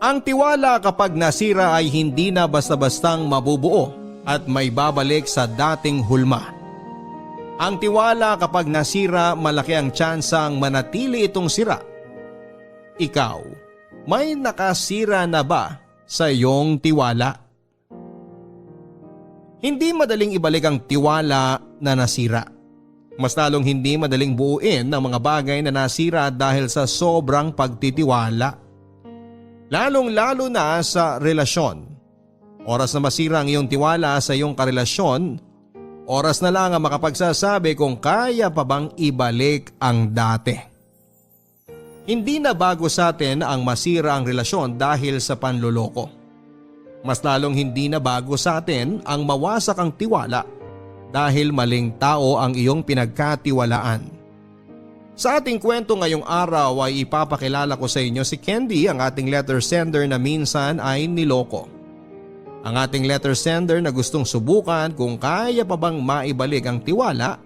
Ang tiwala kapag nasira ay hindi na basta-bastang mabubuo at may babalik sa dating hulma. Ang tiwala kapag nasira, malaki ang tsansang manatili itong sira. Ikaw, may nakasira na ba sa iyong tiwala? Hindi madaling ibalik ang tiwala na nasira. Mas lalong hindi madaling buuin ang mga bagay na nasira dahil sa sobrang pagtitiwala. Lalong-lalo na sa relasyon. Oras na masira ang iyong tiwala sa iyong karelasyon, oras na lang ang makapagsasabi kung kaya pa bang ibalik ang dati. Hindi na bago sa atin ang masira ang relasyon dahil sa panloloko. Mas lalong hindi na bago sa atin ang mawasak ang tiwala dahil maling tao ang iyong pinagkatiwalaan. Sa ating kwento ngayong araw ay ipapakilala ko sa inyo si Candy, ang ating letter sender na minsan ay niloko. Ang ating letter sender na gustong subukan kung kaya pa bang maibalik ang tiwala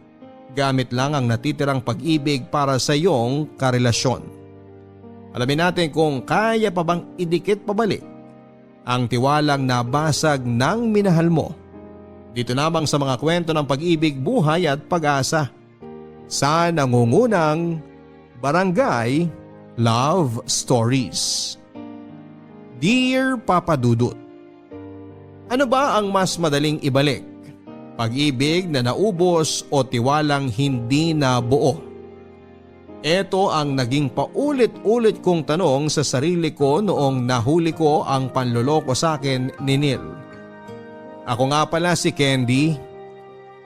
gamit lang ang natitirang pag-ibig para sa iyong karelasyon. Alamin natin kung kaya pa bang idikit pabalik ang tiwalang nabasag ng minahal mo. Dito lamang sa mga kwento ng pag-ibig, buhay at pag-asa sa nangungunang Barangay Love Stories. Dear Papa Dudut, ano ba ang mas madaling ibalik? Pag-ibig na naubos o tiwalang hindi nabuo? Ito ang naging paulit-ulit kong tanong sa sarili ko noong nahuli ko ang panloloko sa akin ni Neil. Ako nga pala si Candy,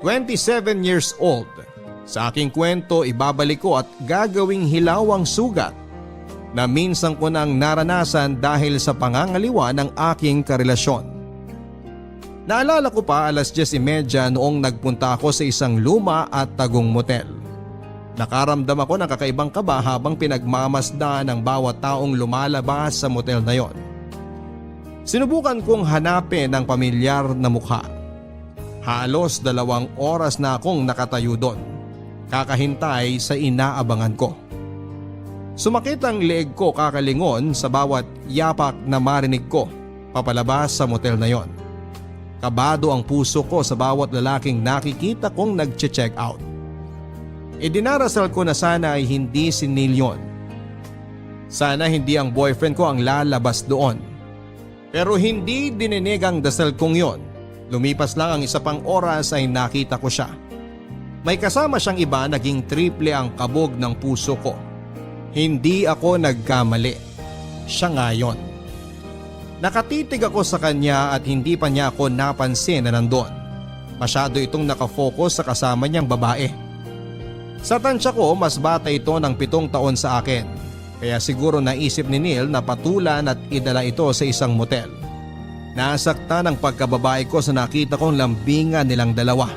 27 years old. Sa aking kwento ibabalik ko at gagawing hilawang sugat na minsan ko nang naranasan dahil sa pangangaliwa ng aking karelasyon. Naalala ko pa 10:30 noong nagpunta ako sa isang luma at tagong motel. Nakaramdam ako ng kakaibang kaba habang pinagmamasdan ng bawat taong lumalabas sa motel na yon. Sinubukan kong hanapin ang pamilyar na mukha. Halos 2 oras na akong nakatayo doon, kakahintay sa inaabangan ko. Sumakit ang leeg ko kakalingon sa bawat yapak na marinig ko papalabas sa motel na yon. Kabado ang puso ko sa bawat lalaking nakikita kong nag-check out. Idinarasal ko na sana ay hindi si Neil yon. Sana hindi ang boyfriend ko ang lalabas doon. Pero hindi dininig ang dasal kong yon. Lumipas lang ang 1 pang oras ay nakita ko siya. May kasama siyang iba, naging triple ang kabog ng puso ko. Hindi ako nagkamali. Siya nga yon. Nakatitig ako sa kanya at hindi pa niya ako napansin na nandoon. Masyado itong nakafocus sa kasama niyang babae. Sa tansya ko, mas bata ito ng 7 taon sa akin. Kaya siguro naisip ni Neil na patulan at idala ito sa isang motel. Nasaktan ang pagkababae ko sa nakita kong lambingan nilang dalawa.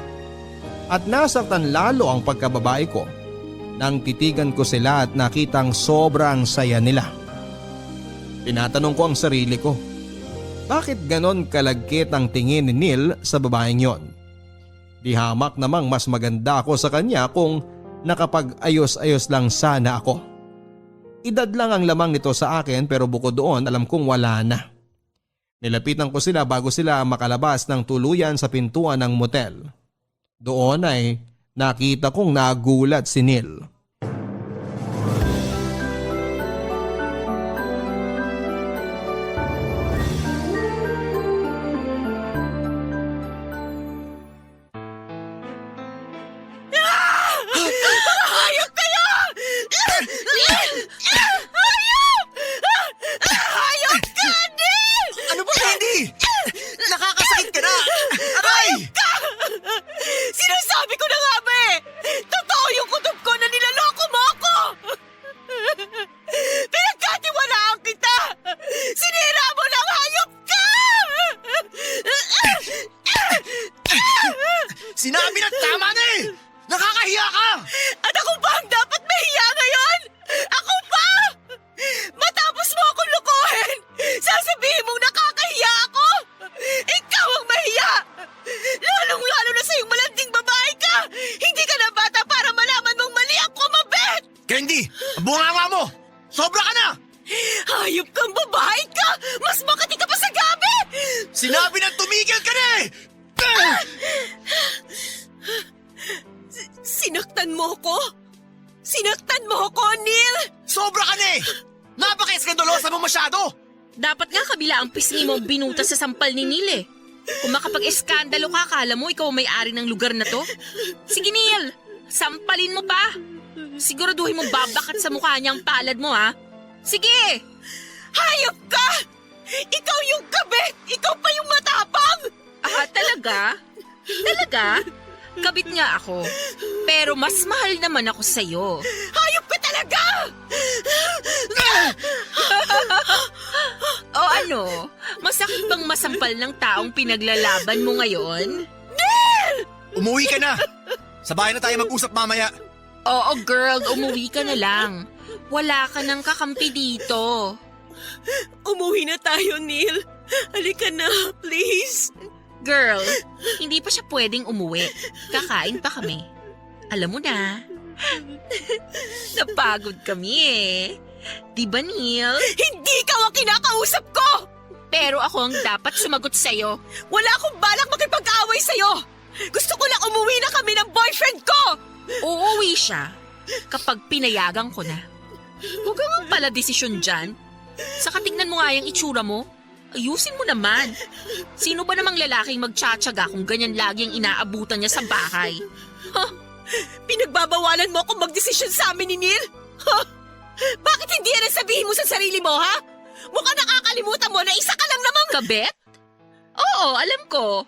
At nasaktan lalo ang pagkababae ko nang titigan ko sila at nakitang sobrang saya nila. Tinatanong ko ang sarili ko, bakit ganon kalagkit ang tingin ni Neil sa babaeng yon? Di hamak namang mas maganda ako sa kanya kung nakapag-ayos-ayos lang sana ako. Edad lang ang lamang nito sa akin pero bukod doon alam kong wala na. Nilapitan ko sila bago sila makalabas ng tuluyan sa pintuan ng motel. Doon ay nakita kong nagulat si Neil. Sinasabi ko na nga ba eh! Totoo yung kutob ko na nilaloko Sinabi na tumigil ka na eh! Sinaktan mo ko? Sinaktan mo ko, Neil! Sobra ka na eh! Napaka-eskandalosa mo masyado! Dapat nga kabila ang pisngi mo binutas sa sampal ni Neil eh. Kung makapag-eskandalo ka, kala mo ikaw ang may-ari ng lugar na to? Sige Neil, sampalin mo pa. Siguraduhin mo babakat sa mukha niya ang palad mo ha. Sige! Hayop ka! Ikaw yung kabit! Ikaw pa yung matapang! Ah, talaga? Talaga? Kabit nga ako. Pero mas mahal naman ako sa'yo. Hayop ka talaga! O ano? Masakit bang masampal ng taong pinaglalaban mo ngayon? Umuwi ka na! Sa bahay na tayo mag-usap mamaya. Oo girl, umuwi ka na lang. Wala ka nang kakampi dito. Umuwi na tayo, Neil. Halika na, please. Girl, hindi pa siya pwedeng umuwi. Kakain pa kami. Alam mo na. Napagod kami eh. Di ba, Neil? Hindi ikaw ang kinakausap ko! Pero ako ang dapat sumagot sa'yo. Wala akong balak makipag-away sa'yo! Gusto ko lang umuwi na kami ng boyfriend ko! Uuwi siya kapag pinayagan ko na. Huwag ka nga pala desisyon dyan. Saka tignan mo nga yung itsura mo. Ayusin mo naman. Sino ba namang lalaking magtsatsaga kung ganyan lagi ang inaabutan niya sa bahay? Huh? Pinagbabawalan mo akong magdesisyon sa amin ni Neil? Huh? Bakit hindi yan ang sabihin mo sa sarili mo, ha? Mukhang nakakalimutan mo na isa ka lang namang... Kabit? Oo, alam ko.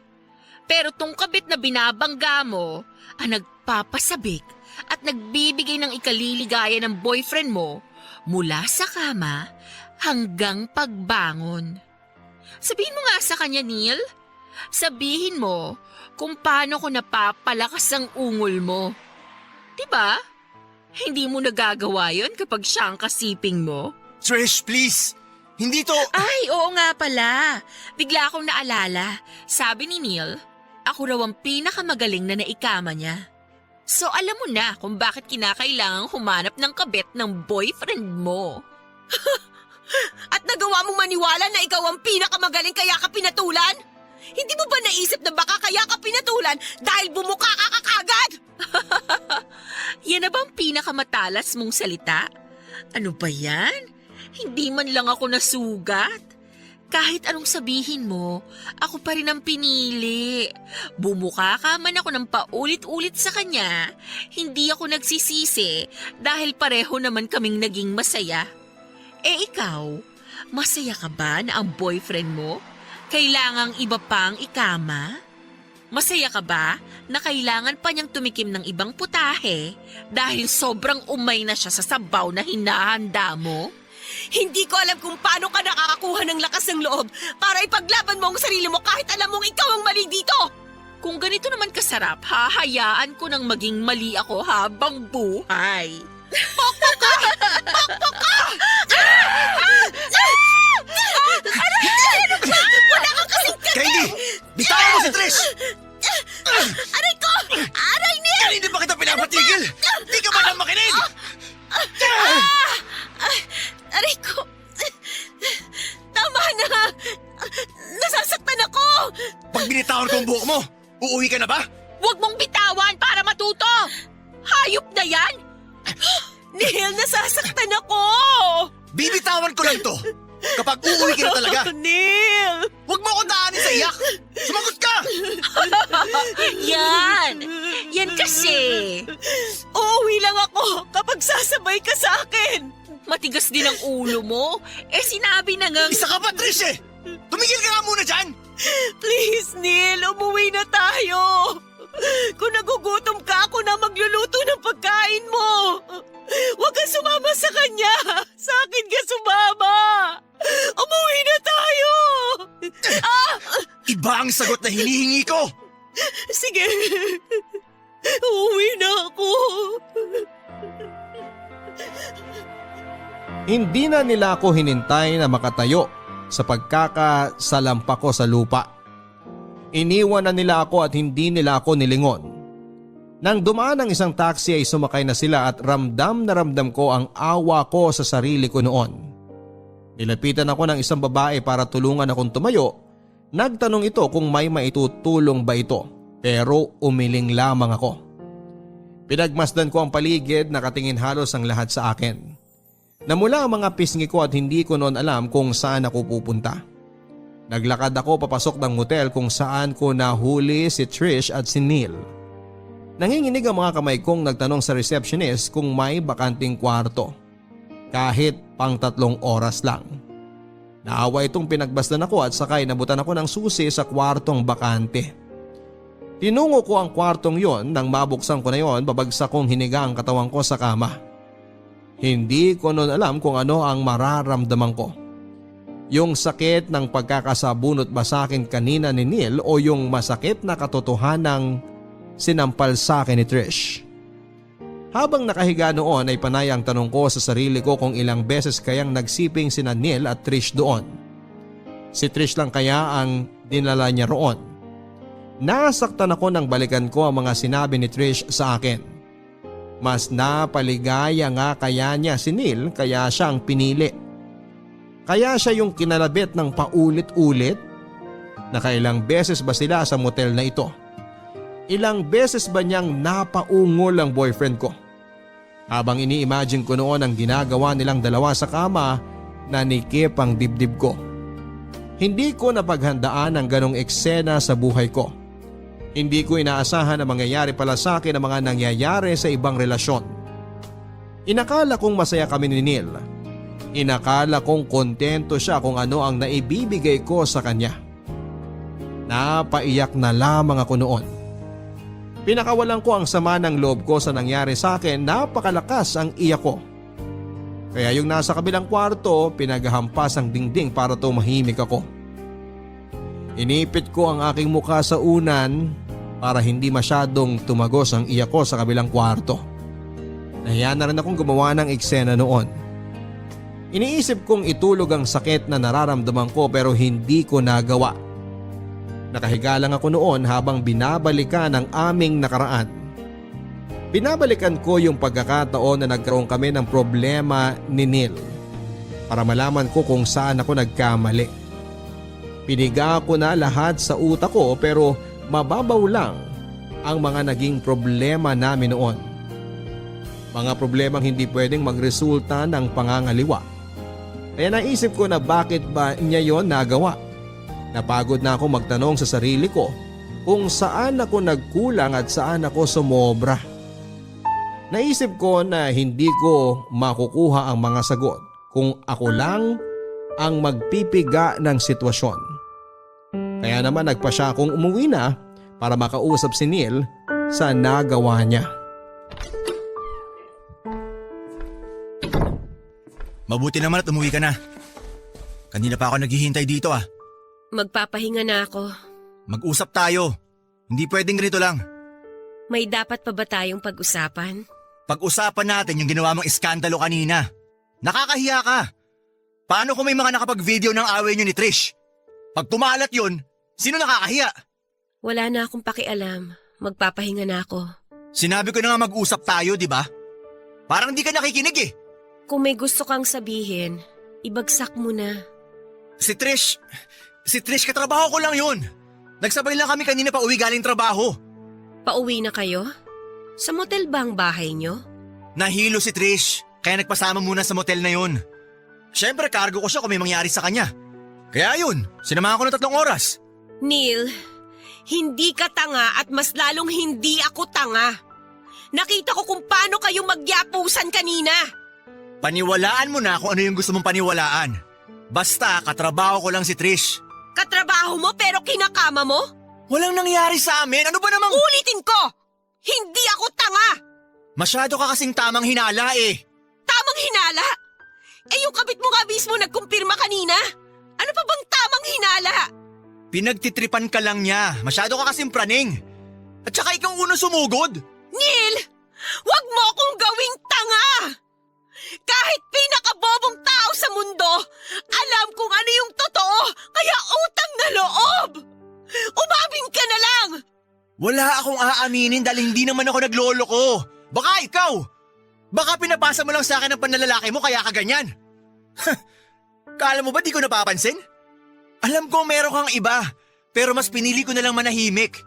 Pero tong kabit na binabangga mo, ang nagpapasabik at nagbibigay ng ikaliligaya ng boyfriend mo mula sa kama hanggang pagbangon. Sabihin mo nga sa kanya, Neil. Sabihin mo kung paano ko napapalakas ang ungol mo. Diba? Hindi mo nagagawa yon kapag siya ang kasiping mo? Trish, please! Hindi to... Ay, oo nga pala. Bigla akong naalala. Sabi ni Neil, ako raw ang pinakamagaling na naikama niya. So alam mo na kung bakit kinakailangang humanap ng kabit ng boyfriend mo. At nagawa mong maniwala na ikaw ang pinakamagaling kaya ka pinatulan? Hindi mo ba naisip na baka kaya ka pinatulan dahil bumuka ka kagad? Yan na bang pinakamatalas mong salita? Ano ba yan? Hindi man lang ako nasugat. Kahit anong sabihin mo, ako pa rin ang pinili. Bumuka ka man ako ng paulit-ulit sa kanya, hindi ako nagsisisi dahil pareho naman kaming naging masaya. Eh ikaw, masaya ka ba na ang boyfriend mo kailangang iba pang ikama? Masaya ka ba na kailangan pa niyang tumikim ng ibang putahe dahil sobrang umay na siya sa sabaw na hinahanda mo? Hindi ko alam kung paano ka nakakakuha ng lakas ng loob para ipaglaban mo ang sarili mo kahit alam mong ikaw ang mali dito. Kung ganito naman kasarap, hahayaan ko nang maging mali ako habang buhay. Pokpok ka! Pokpok ka! Wala kang kasing Candy! Bitawan mo si Trish! Aray ko! Aray niya! Kanina ba kita pinapatigil? Di ka ba lang makinig? Aray ko! Tama na! Nasasaktan ako! Pag binitawan ko ang buhok mo, uuwi ka na ba? Huwag mong bitawan para matuto! Hayop na yan! Neil, nasasaktan ako! Bibitawan ko lang to kapag uuwi ka na talaga. Neil! Huwag mo akong daanin sa iyak! Sumagot ka! Yan! Yan kasi! Uuwi lang ako kapag sasabay ka sa akin! Matigas din ang ulo mo. Eh sinabi na nga... Isa ka pa, Trish eh! Tumigil ka nga muna dyan! Please, Neil, umuwi na tayo! Kung nagugutom ka, ako na magluluto ng pagkain mo! Huwag kang sumama sa kanya! Sa akin ka sumama! Umuwi na tayo! Iba ang sagot na hinihingi ko! Sige, uuwi na ako! Hindi na nila ako hinintay na makatayo sa pagkakasalampa ko sa lupa. Iniwan na nila ako at hindi nila ako nilingon. Nang dumaan ang isang taxi ay sumakay na sila at ramdam na ramdam ko ang awa ko sa sarili ko noon. Nilapitan ako ng isang babae para tulungan akong tumayo Nagtanong ito kung may maitutulong ba ito pero umiling lamang ako. Pinagmasdan ko ang paligid, nakatingin halos ang lahat sa akin. Namula ang mga pisngi ko at hindi ko noon alam kung saan ako pupunta. Naglakad ako papasok ng motel kung saan ko nahuli si Trish at si Neil. Nanginginig ang mga kamay kong nagtanong sa receptionist kung may bakanting kwarto. Kahit pang 3 oras lang. Naawa itong pinagbasdan ako at sakay nabutan ako ng susi sa kwartong bakante. Tinungo ko ang kwartong yon, nang mabuksan ko na yon babagsak kong hiniga ang katawan ko sa kama. Hindi ko noon alam kung ano ang mararamdaman ko. Yung sakit ng pagkakasabunot ba sa akin kanina ni Neil o yung masakit na katotohanang sinampal sa akin ni Trish. Habang nakahiga noon ay panay ang tanong ko sa sarili ko kung ilang beses kayang nagsiping sina Neil at Trish doon. Si Trish lang kaya ang dinala niya roon. Nasaktan ako nang balikan ko ang mga sinabi ni Trish sa akin. Mas napaligaya nga kaya niya si Neil kaya siya ang pinili. Kaya siya yung kinalabit ng paulit-ulit. Nakailang beses ba sila sa motel na ito? Ilang beses ba niyang napaungol ang boyfriend ko? Habang ini-imagine ko noon ang ginagawa nilang dalawa sa kama, nanikip ang dibdib ko. Hindi ko napaghandaan ang ganong eksena sa buhay ko. Hindi ko inaasahan na mangyayari pala sa akin ang mga nangyayari sa ibang relasyon. Inakala kong masaya kami ni Neil. Inakala kong kontento siya kung ano ang naibibigay ko sa kanya. Napaiyak na lamang ako noon. Pinakawalan ko ang sama ng loob ko sa nangyari sa akin, napakalakas ang iyak ko. Kaya yung nasa kabilang kwarto, pinaghampas ang dingding para tumahimik ako. Inipit ko ang aking mukha sa unan para hindi masyadong tumagos ang iyak ko sa kabilang kwarto. Nahiya na rin akong gumawa ng eksena noon. Iniisip kong itulog ang sakit na nararamdaman ko pero hindi ko nagawa. Nakahiga lang ako noon habang binabalikan ang aming nakaraan. Binabalikan ko yung pagkakataon na nagkaroon kami ng problema ni Neil para malaman ko kung saan ako nagkamali. Piniga ko na lahat sa utak ko pero mababaw lang ang mga naging problema namin noon. Mga problemang hindi pwedeng magresulta ng pangangaliwa. Kaya naisip ko na bakit ba niya yon nagawa. Napagod na ako magtanong sa sarili ko kung saan ako nagkulang at saan ako sumobra. Naisip ko na hindi ko makukuha ang mga sagot kung ako lang ang magpipiga ng sitwasyon. Kaya naman nagpasya akong umuwi na para makausap si Neil sa nagawa niya. Mabuti naman at umuwi ka na. Kanina pa ako naghihintay dito ah. Magpapahinga na ako. Mag-usap tayo. Hindi pwedeng ganito lang. May dapat pa ba tayong pag-usapan? Pag-usapan natin yung ginawa mong iskandalo kanina. Nakakahiya ka. Paano kung may mga nakapag-video ng away niyo ni Trish? Pag tumalat yun, sino nakakahiya? Wala na akong pakialam. Magpapahinga na ako. Sinabi ko na nga mag-usap tayo, di ba? Parang di ka nakikinig eh. Kung may gusto kang sabihin, ibagsak mo na. Si Trish, katrabaho ko lang yun. Nagsabay lang kami kanina pa uwi galing trabaho. Pauwi na kayo? Sa motel ba ang bahay nyo? Nahilo si Trish, kaya nagpasama muna sa motel na yun. Siyempre, cargo ko siya kung may mangyari sa kanya. Kaya yun, sinamahan ko ng 3 oras. Neil, hindi ka tanga at mas lalong hindi ako tanga. Nakita ko kung paano kayo magyapusan kanina. Paniwalaan mo na kung ano yung gusto mong paniwalaan. Basta, katrabaho ko lang si Trish. Katrabaho mo pero kinakama mo? Walang nangyari sa amin, ano ba namang… Ulitin ko! Hindi ako tanga! Masyado ka kasing tamang hinala eh. Tamang hinala? Eh yung kabit mo nga mismo nagkumpirma kanina. Ano pa bang tamang hinala? Pinagtitripan ka lang niya, masyado ka kasing praning. At saka ikaw unang sumugod. Neil! Wag mo akong gawing tanga! Kahit pinakabobong tao sa mundo, alam kung ano yung totoo, kaya utang na loob! Umamin ka na lang! Wala akong aaminin dahil hindi naman ako nagloloko. Baka ikaw! Baka pinapasa mo lang sa akin ang panlalaki mo kaya ka ganyan. Kala mo ba di ko napapansin? Alam ko meron kang iba, Pero mas pinili ko na lang manahimik.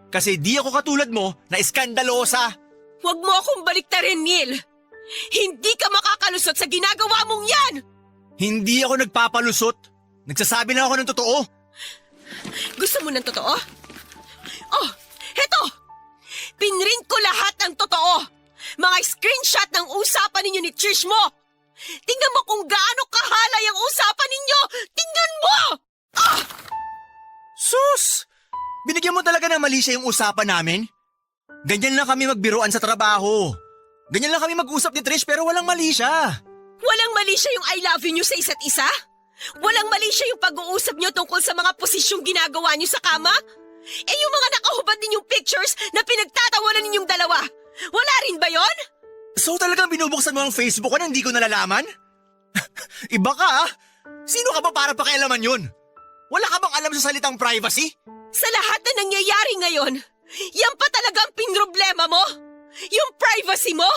Kasi di ako katulad mo na iskandalosa. Huwag mo akong baliktarin, Neil. Hindi ka makakalusot sa ginagawa mong yan! Hindi ako nagpapalusot. Nagsasabi na ako ng totoo. Gusto mo ng totoo? Oh, heto! Pinrint ko lahat ng totoo! Mga screenshot ng usapan ninyo ni Trish mo! Tingnan mo kung gaano kahalay ang usapan ninyo! Tingnan mo! Sus! Binigyan mo talaga ng mali siya yung usapan namin? Ganyan lang kami magbiruan sa trabaho. Ganyan lang kami mag-usap ni Trish pero walang mali siya. Walang mali siya yung I love you nyo sa isa't isa? Walang mali siya yung pag-uusap nyo tungkol sa mga posisyong ginagawa nyo sa kama? Eh yung mga nakahubad ninyong pictures na pinagtatawanan ninyong dalawa, wala rin ba yon? So talagang binubuksan mo ang Facebook ko na hindi ko nalalaman? Iba ka ah. Sino ka ba para pakialaman yun? Wala ka bang alam sa salitang privacy? Sa lahat na nangyayari ngayon, yan pa talaga ang pinroblema mo? Yung privacy mo?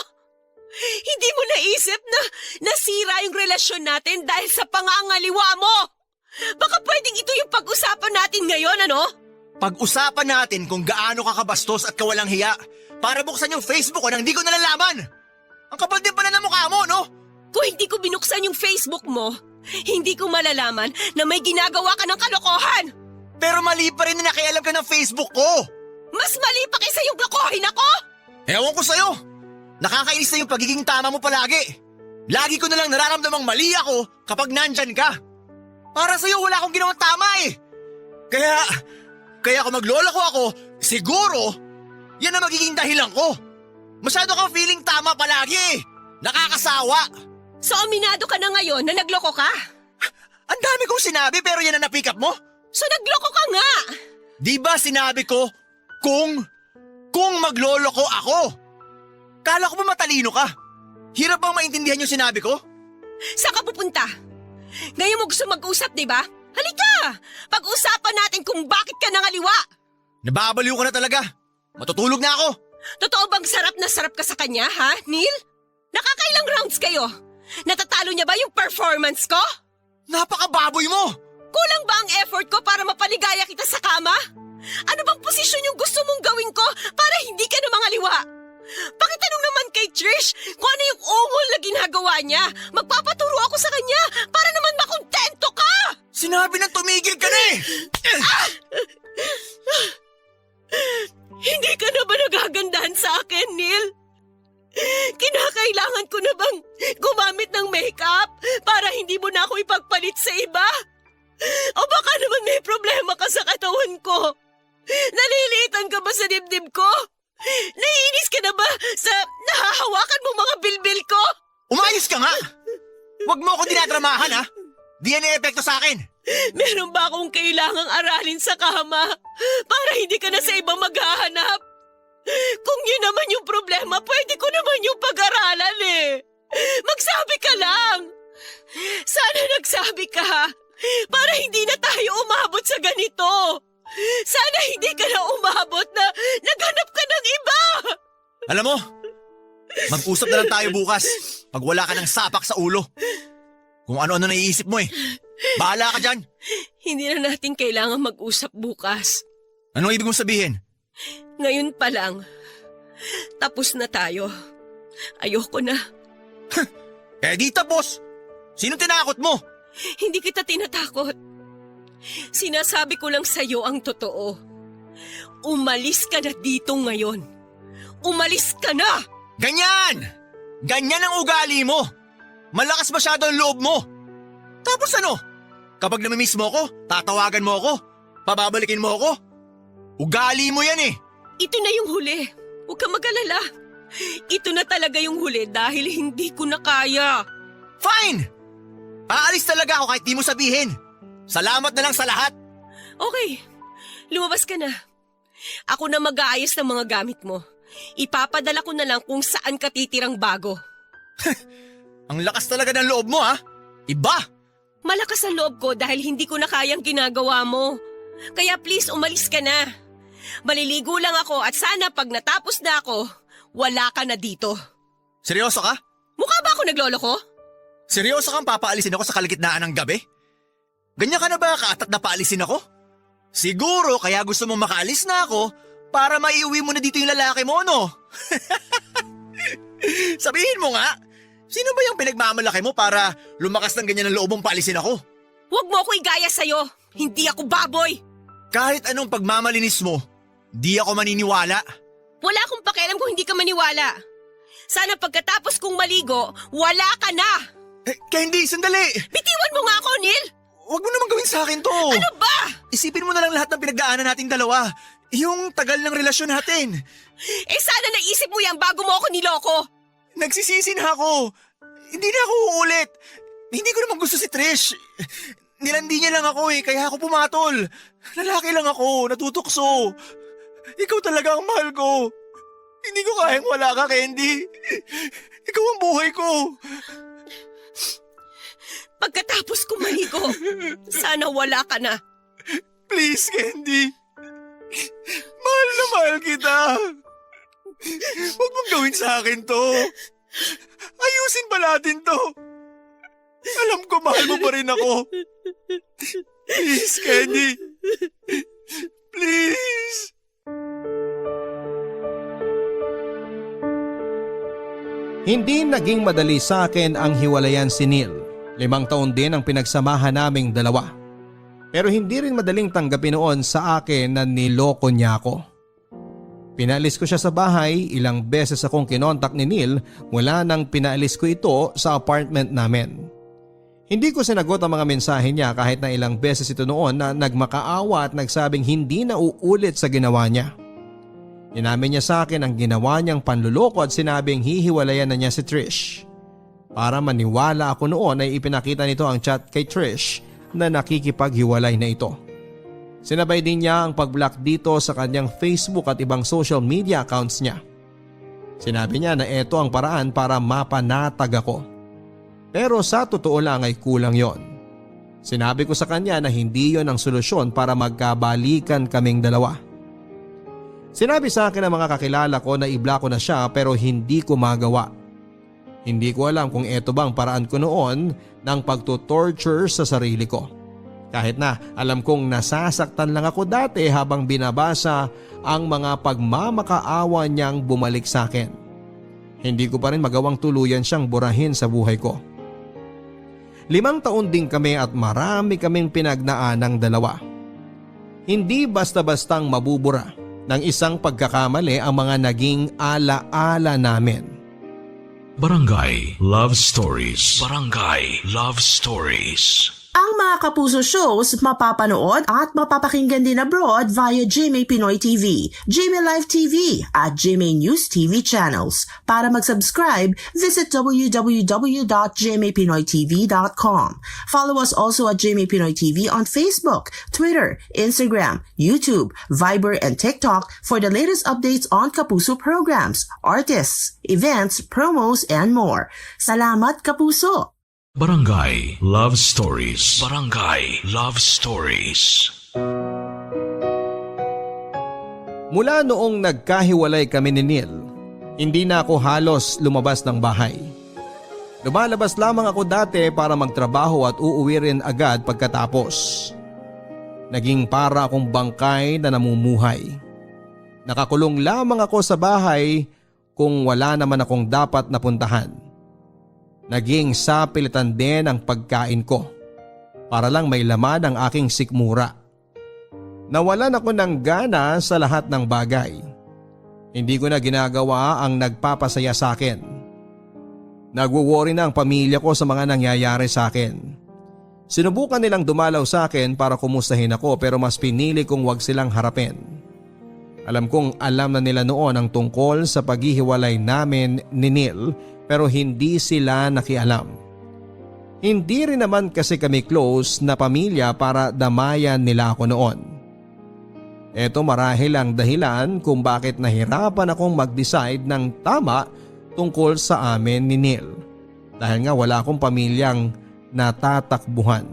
Hindi mo naisip na nasira yung relasyon natin dahil sa pangangaliwa mo? Baka pwedeng ito yung pag-usapan natin ngayon, ano? Pag-usapan natin kung gaano ka kabastos at kawalang hiya para buksan yung Facebook ko nang hindi ko nalalaman. Ang kapal din pala ng mukha mo, no? Kung hindi ko binuksan yung Facebook mo, hindi ko malalaman na may ginagawa ka ng kalokohan. Pero mali pa rin na nakialam ka ng Facebook ko. Mas mali pa kaysa yung lokohin ako? Ewan ko sa'yo. Nakakainis na yung pagiging tama mo palagi. Lagi ko nalang nararamdamang mali ako kapag nandyan ka. Para sa'yo wala akong ginawang tama eh. Kaya kung magloloko ako, siguro, yan ang magiging dahilan ko. Masyado kang feeling tama palagi eh. Nakakasawa. So aminado ka na ngayon na nagloko ka? Ang dami kong sinabi pero yan ang na-pick up mo. So nagloko ka nga! Di ba sinabi ko kung magloloko ako? Kala ko ba matalino ka? Hirap bang maintindihan yung sinabi ko? Saan ka pupunta? Ngayon mo gusto mag-usap, di ba? Halika! Pag-usapan natin kung bakit ka nangaliwa! Nababaliw ka na talaga. Matutulog na ako. Totoo bang sarap ka sa kanya, ha, Neil? Nakakailang rounds kayo? Natatalo niya ba yung performance ko? Napakababoy mo! Kulang ba ang effort ko para mapaligaya kita sa kama? Ano bang posisyon yung gusto mong gawin ko para hindi ka na mangaliwa? Pakitanong naman kay Trish kung ano yung ungol na ginagawa niya. Magpapaturo ako sa kanya para naman makontento ka! Sinabi nang tumigil ka na eh! Hindi ka na ba nagagandahan sa akin, Neil? Kinakailangan ko na bang gumamit ng makeup para hindi mo na ako ipagpalit sa iba? O baka naman may problema ka sa katawan ko? Naliliitan ka ba sa dibdib ko? Naiinis ka na ba sa nahahawakan mo mga bilbil ko? Umayos ka nga! Huwag mo ako dinadramahan ha! Di yan epekto sa akin! Meron ba akong kailangang aralin sa kama para hindi ka na sa iba maghahanap? Kung yun naman yung problema, pwede ko naman yung pag-aralan eh. Magsabi ka lang. Sana nagsabi ka para hindi na tayo umabot sa ganito. Sana hindi ka na umabot na naghanap ka ng iba. Alam mo, mag-usap na lang tayo bukas pag wala ka ng sapak sa ulo. Kung ano-ano naiisip mo eh. Bahala ka dyan. Hindi na natin kailangan mag-usap bukas. Anong ibig mong sabihin? Ngayon pa lang. Tapos na tayo. Ayoko na. Eh di tapos. Sino tinakot mo? Hindi kita tinatakot. Sinasabi ko lang sa'yo ang totoo. Umalis ka na dito ngayon. Umalis ka na! Ganyan! Ganyan ang ugali mo. Malakas masyado ang loob mo. Tapos ano? Kapag namimiss mo ko, tatawagan mo ako. Pababalikin mo ako. Ugali mo yan eh. Ito na yung huli. Huwag kang mag-alala. Ito na talaga yung huli dahil hindi ko na kaya. Fine! Aalis talaga ako kahit di mo sabihin. Salamat na lang sa lahat. Okay, lumabas ka na. Ako na mag-aayos ng mga gamit mo. Ipapadala ko na lang kung saan ka titirang bago. Ang lakas talaga ng loob mo ha. Iba! Malakas ang loob ko dahil hindi ko na kayang ginagawa mo. Kaya please umalis ka na. Maliligo lang ako at sana pag natapos na ako, wala ka na dito. Seryoso ka? Mukha ba ako nagloloko? Seryoso kang papaalisin ako sa kalagitnaan ng gabi? Ganyan ka na ba kaatat na paalisin ako? Siguro kaya gusto mong makaalis na ako para maiuwi mo na dito yung lalaki mo, no? Sabihin mo nga, sino ba yung pinagmamalaki mo para lumakas ng ganyan ng loob mong paalisin ako? Huwag mo ako igaya sa'yo. Hindi ako baboy. Kahit anong pagmamalinis mo, di ako maniniwala. Wala akong pakialam kung hindi ka maniwala. Sana pagkatapos kong maligo, wala ka na. Candy, sandali! Bitiwan mo nga ako, Neil! Huwag mo naman gawin sa akin to! Ano ba? Isipin mo na lang lahat ng pinagdaanan nating dalawa. Yung tagal ng relasyon natin. Sana naisip mo yan bago mo ako niloko. Nagsisisi na ako. Hindi na ako uulit. Hindi ko naman gusto si Trish. Nilandi niya lang ako kaya ako pumatol. Lalaki lang ako, natutukso. Ikaw talaga ang mahal ko. Hindi ko kayang wala ka, Candy. Ikaw ang buhay ko. Pagkatapos kong maligo, sana wala ka na. Please, Candy. Mahal na mahal kita. Huwag mong gawin sa akin to. Ayusin pa natin to. Alam ko mahal mo pa rin ako. Please, Candy. Please. Hindi naging madali sa akin ang hiwalayan si Neil. 5 taon din ang pinagsamahan naming dalawa. Pero hindi rin madaling tanggapin noon sa akin na niloko niya ako. Pinalis ko siya sa bahay, ilang beses akong kinontak ni Neil mula nang pinalis ko ito sa apartment namin. Hindi ko sinagot ang mga mensahe niya kahit na ilang beses ito noon na nagmakaawa at nagsabing hindi na uulit sa ginawa niya. Inamin niya sa akin ang ginawa niyang panluloko at sinabing hihiwalayan na niya si Trish. Para maniwala ako noon ay ipinakita nito ang chat kay Trish na nakikipaghiwalay na ito. Sinabay din niya ang pag-block dito sa kanyang Facebook at ibang social media accounts niya. Sinabi niya na ito ang paraan para mapanatag ako. Pero sa totoo lang ay kulang yon. Sinabi ko sa kanya na hindi yon ang solusyon para magkabalikan kaming dalawa. Sinabi sa akin ng mga kakilala ko na i-block ko na siya pero hindi ko magawa. Hindi ko alam kung ito bang paraan ko noon ng pagtutorture sa sarili ko. Kahit na alam kong nasasaktan lang ako dati habang binabasa ang mga pagmamakaawa niyang bumalik sa akin. Hindi ko pa rin magawang tuluyan siyang burahin sa buhay ko. 5 taon din kami at marami kaming pinagnaan ng dalawa. Hindi basta-bastang mabubura ng isang pagkakamali ang mga naging ala-ala namin. Barangay Love Stories. Barangay Love Stories. Ang mga Kapuso shows mapapanood at mapapakinggan din abroad via GMA Pinoy TV, GMA Live TV at GMA News TV channels. Para mag-subscribe, visit www.gmapinoytv.com. Follow us also at GMA Pinoy TV on Facebook, Twitter, Instagram, YouTube, Viber, and TikTok for the latest updates on Kapuso programs, artists, events, promos, and more. Salamat, Kapuso! Barangay Love Stories. Barangay Love Stories. Mula noong nagkahiwalay kami ni Neil, hindi na ako halos lumabas ng bahay. Lumalabas lamang ako dati para magtrabaho at uuwi rin agad pagkatapos. Naging para akong bangkay na namumuhay. Nakakulong lamang ako sa bahay kung wala naman akong dapat napuntahan. Naging sapilitan din ang pagkain ko para lang may laman ang aking sikmura. Nawalan ako ng gana sa lahat ng bagay. Hindi ko na ginagawa ang nagpapasaya sa akin. Nagwo-worry na ang pamilya ko sa mga nangyayari sa akin. Sinubukan nilang dumalaw sa akin para kumustahin ako pero mas pinili kong wag silang harapin. Alam kong alam na nila noon ang tungkol sa paghihiwalay namin ni Neil pero hindi sila nakialam. Hindi rin naman kasi kami close na pamilya para damayan nila ako noon. Ito marahil ang dahilan kung bakit nahirapan akong mag-decide ng tama tungkol sa amin ni Neil. Dahil nga wala akong pamilyang natatakbuhan.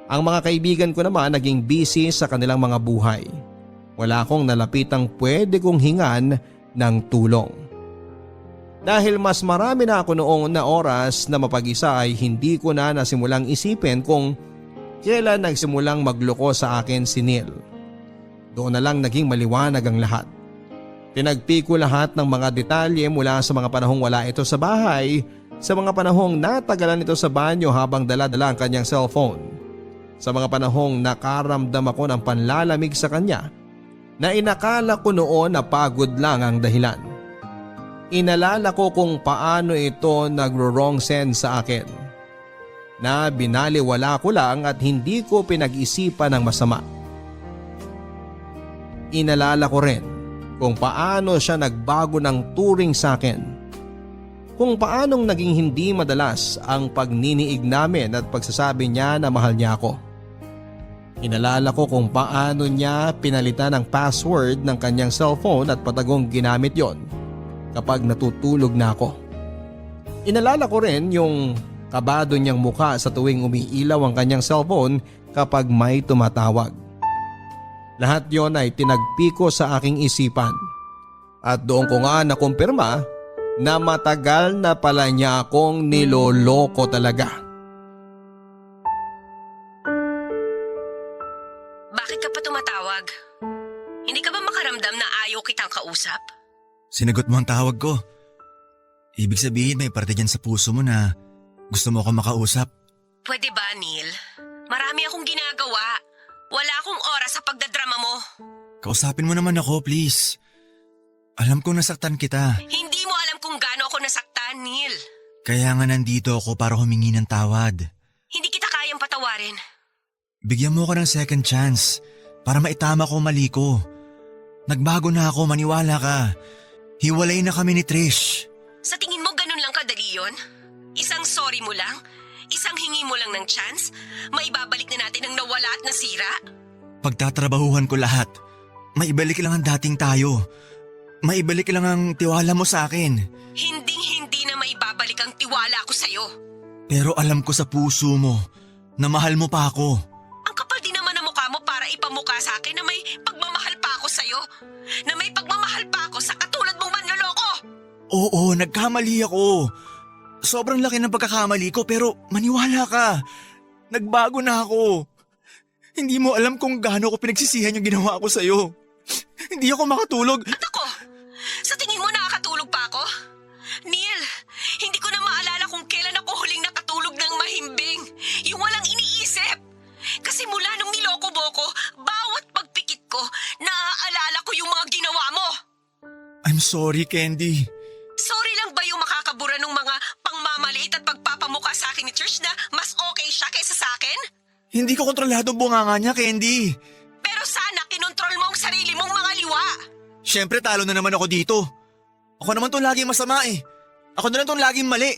Ang mga kaibigan ko naman naging busy sa kanilang mga buhay. Wala akong nalapitang pwede kong hingan ng tulong. Dahil mas marami na ako noong na oras na mapag-isa ay hindi ko na nasimulang isipin kung kailan nagsimulang magloko sa akin si Neil. Doon na lang naging maliwanag ang lahat. Tinagpi ko lahat ng mga detalye mula sa mga panahong wala ito sa bahay, sa mga panahong natagalan ito sa banyo habang dala-dala ang kanyang cellphone, sa mga panahong nakaramdam ako ng panlalamig sa kanya na inakala ko noon na pagod lang ang dahilan. Inalala ko kung paano ito nagro-wrong sense sa akin, na binaliwala ko lang at hindi ko pinag-isipan ng masama. Inalala ko rin kung paano siya nagbago ng turing sa akin, kung paanong naging hindi madalas ang pagniniig namin at pagsasabi niya na mahal niya ako. Inalala ko kung paano niya pinalitan ang password ng kanyang cellphone at patagong ginamit yon kapag natutulog na ako. Inalala ko rin yung kabado niyang mukha sa tuwing umiilaw ang kanyang cellphone kapag may tumatawag. Lahat yon ay tinagpi ko sa aking isipan at doon ko nga nakumpirma na matagal na pala niya akong niloloko talaga. Bakit ka pa tumatawag? Hindi ka ba makaramdam na ayaw kitang kausap? Sinagot mo ang tawag ko. Ibig sabihin may parte dyan sa puso mo na gusto mo akong makausap. Pwede ba, Neil? Marami akong ginagawa. Wala akong oras sa pagdadrama mo. Kausapin mo naman ako, please. Alam kong nasaktan kita. Hindi mo alam kung gaano ako nasaktan, Neil. Kaya nga nandito ako para humingi ng tawad. Hindi kita kayang patawarin. Bigyan mo ako ng second chance para maitama ko ang mali ko. Nagbago na ako, maniwala ka. Hiwalay na kami ni Trish. Sa tingin mo ganun lang kadali yun? Isang sorry mo lang? Isang hingi mo lang ng chance? Maibabalik na natin ang nawala at nasira? Pagtatrabahuhan ko lahat. Maibalik lang ang dating tayo. Maibalik lang ang tiwala mo sa akin. Hinding-hindi na maibabalik ang tiwala ko sa'yo. Pero alam ko sa puso mo na mahal mo pa ako. Ang kapal din naman ang mukha mo para ipamukha sa akin na may pagmamahal pa ako sa'yo. Na may pagmamahal pa ako sa katulad mong manloloko. Oo, nagkamali ako. Sobrang laki ng pagkakamali ko pero maniwala ka. Nagbago na ako. Hindi mo alam kung gaano ko pinagsisihan yung ginawa ko sa'yo. Hindi ako makatulog. At ako, sa tingin mo nakakatulog pa ako? Neil, hindi ko na maalala kung kailan ako huling nakatulog ng mahimbing. Yung walang iniisip. Kasi mula nung niloko mo ko, bawat pagpikit ko, naaalala ko yung mga ginawa mo. I'm sorry, Candy. Sorry lang ba yung makakabura ng mga pangmamaliit at pagpapamukha sa akin ni Trish na mas okay siya kaysa sa akin? Hindi ko kontrolado ang bunganga niya, Candy. Pero sana kinontrol mo ang sarili mong mga liwa. Siyempre talo na naman ako dito. Ako naman tong laging masama eh. Ako na lang tong laging mali.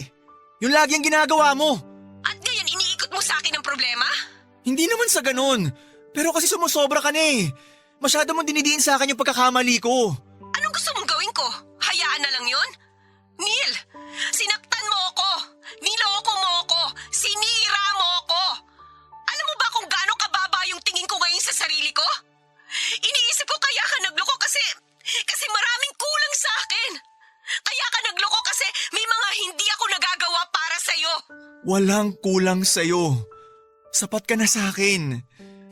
Yung lagi ang ginagawa mo. At ngayon iniikot mo sa akin ang problema? Hindi naman sa ganun. Pero kasi sumusobra ka na eh. Masyado mong dinidiin sa akin yung pagkakamali ko. Anong gusto mong gawin ko? Hayaan na lang yun? Neil, sinaktan mo ako. Niloko mo ako. Sinira mo ako. Alam mo ba kung gaano kababa yung tingin ko ngayon sa sarili ko? Iniisip ko kaya ka nagloko kasi maraming kulang sa akin. Kaya ka nagloko kasi may mga hindi ako nagagawa para sa'yo. Walang kulang sa'yo. Sapat ka na sa akin.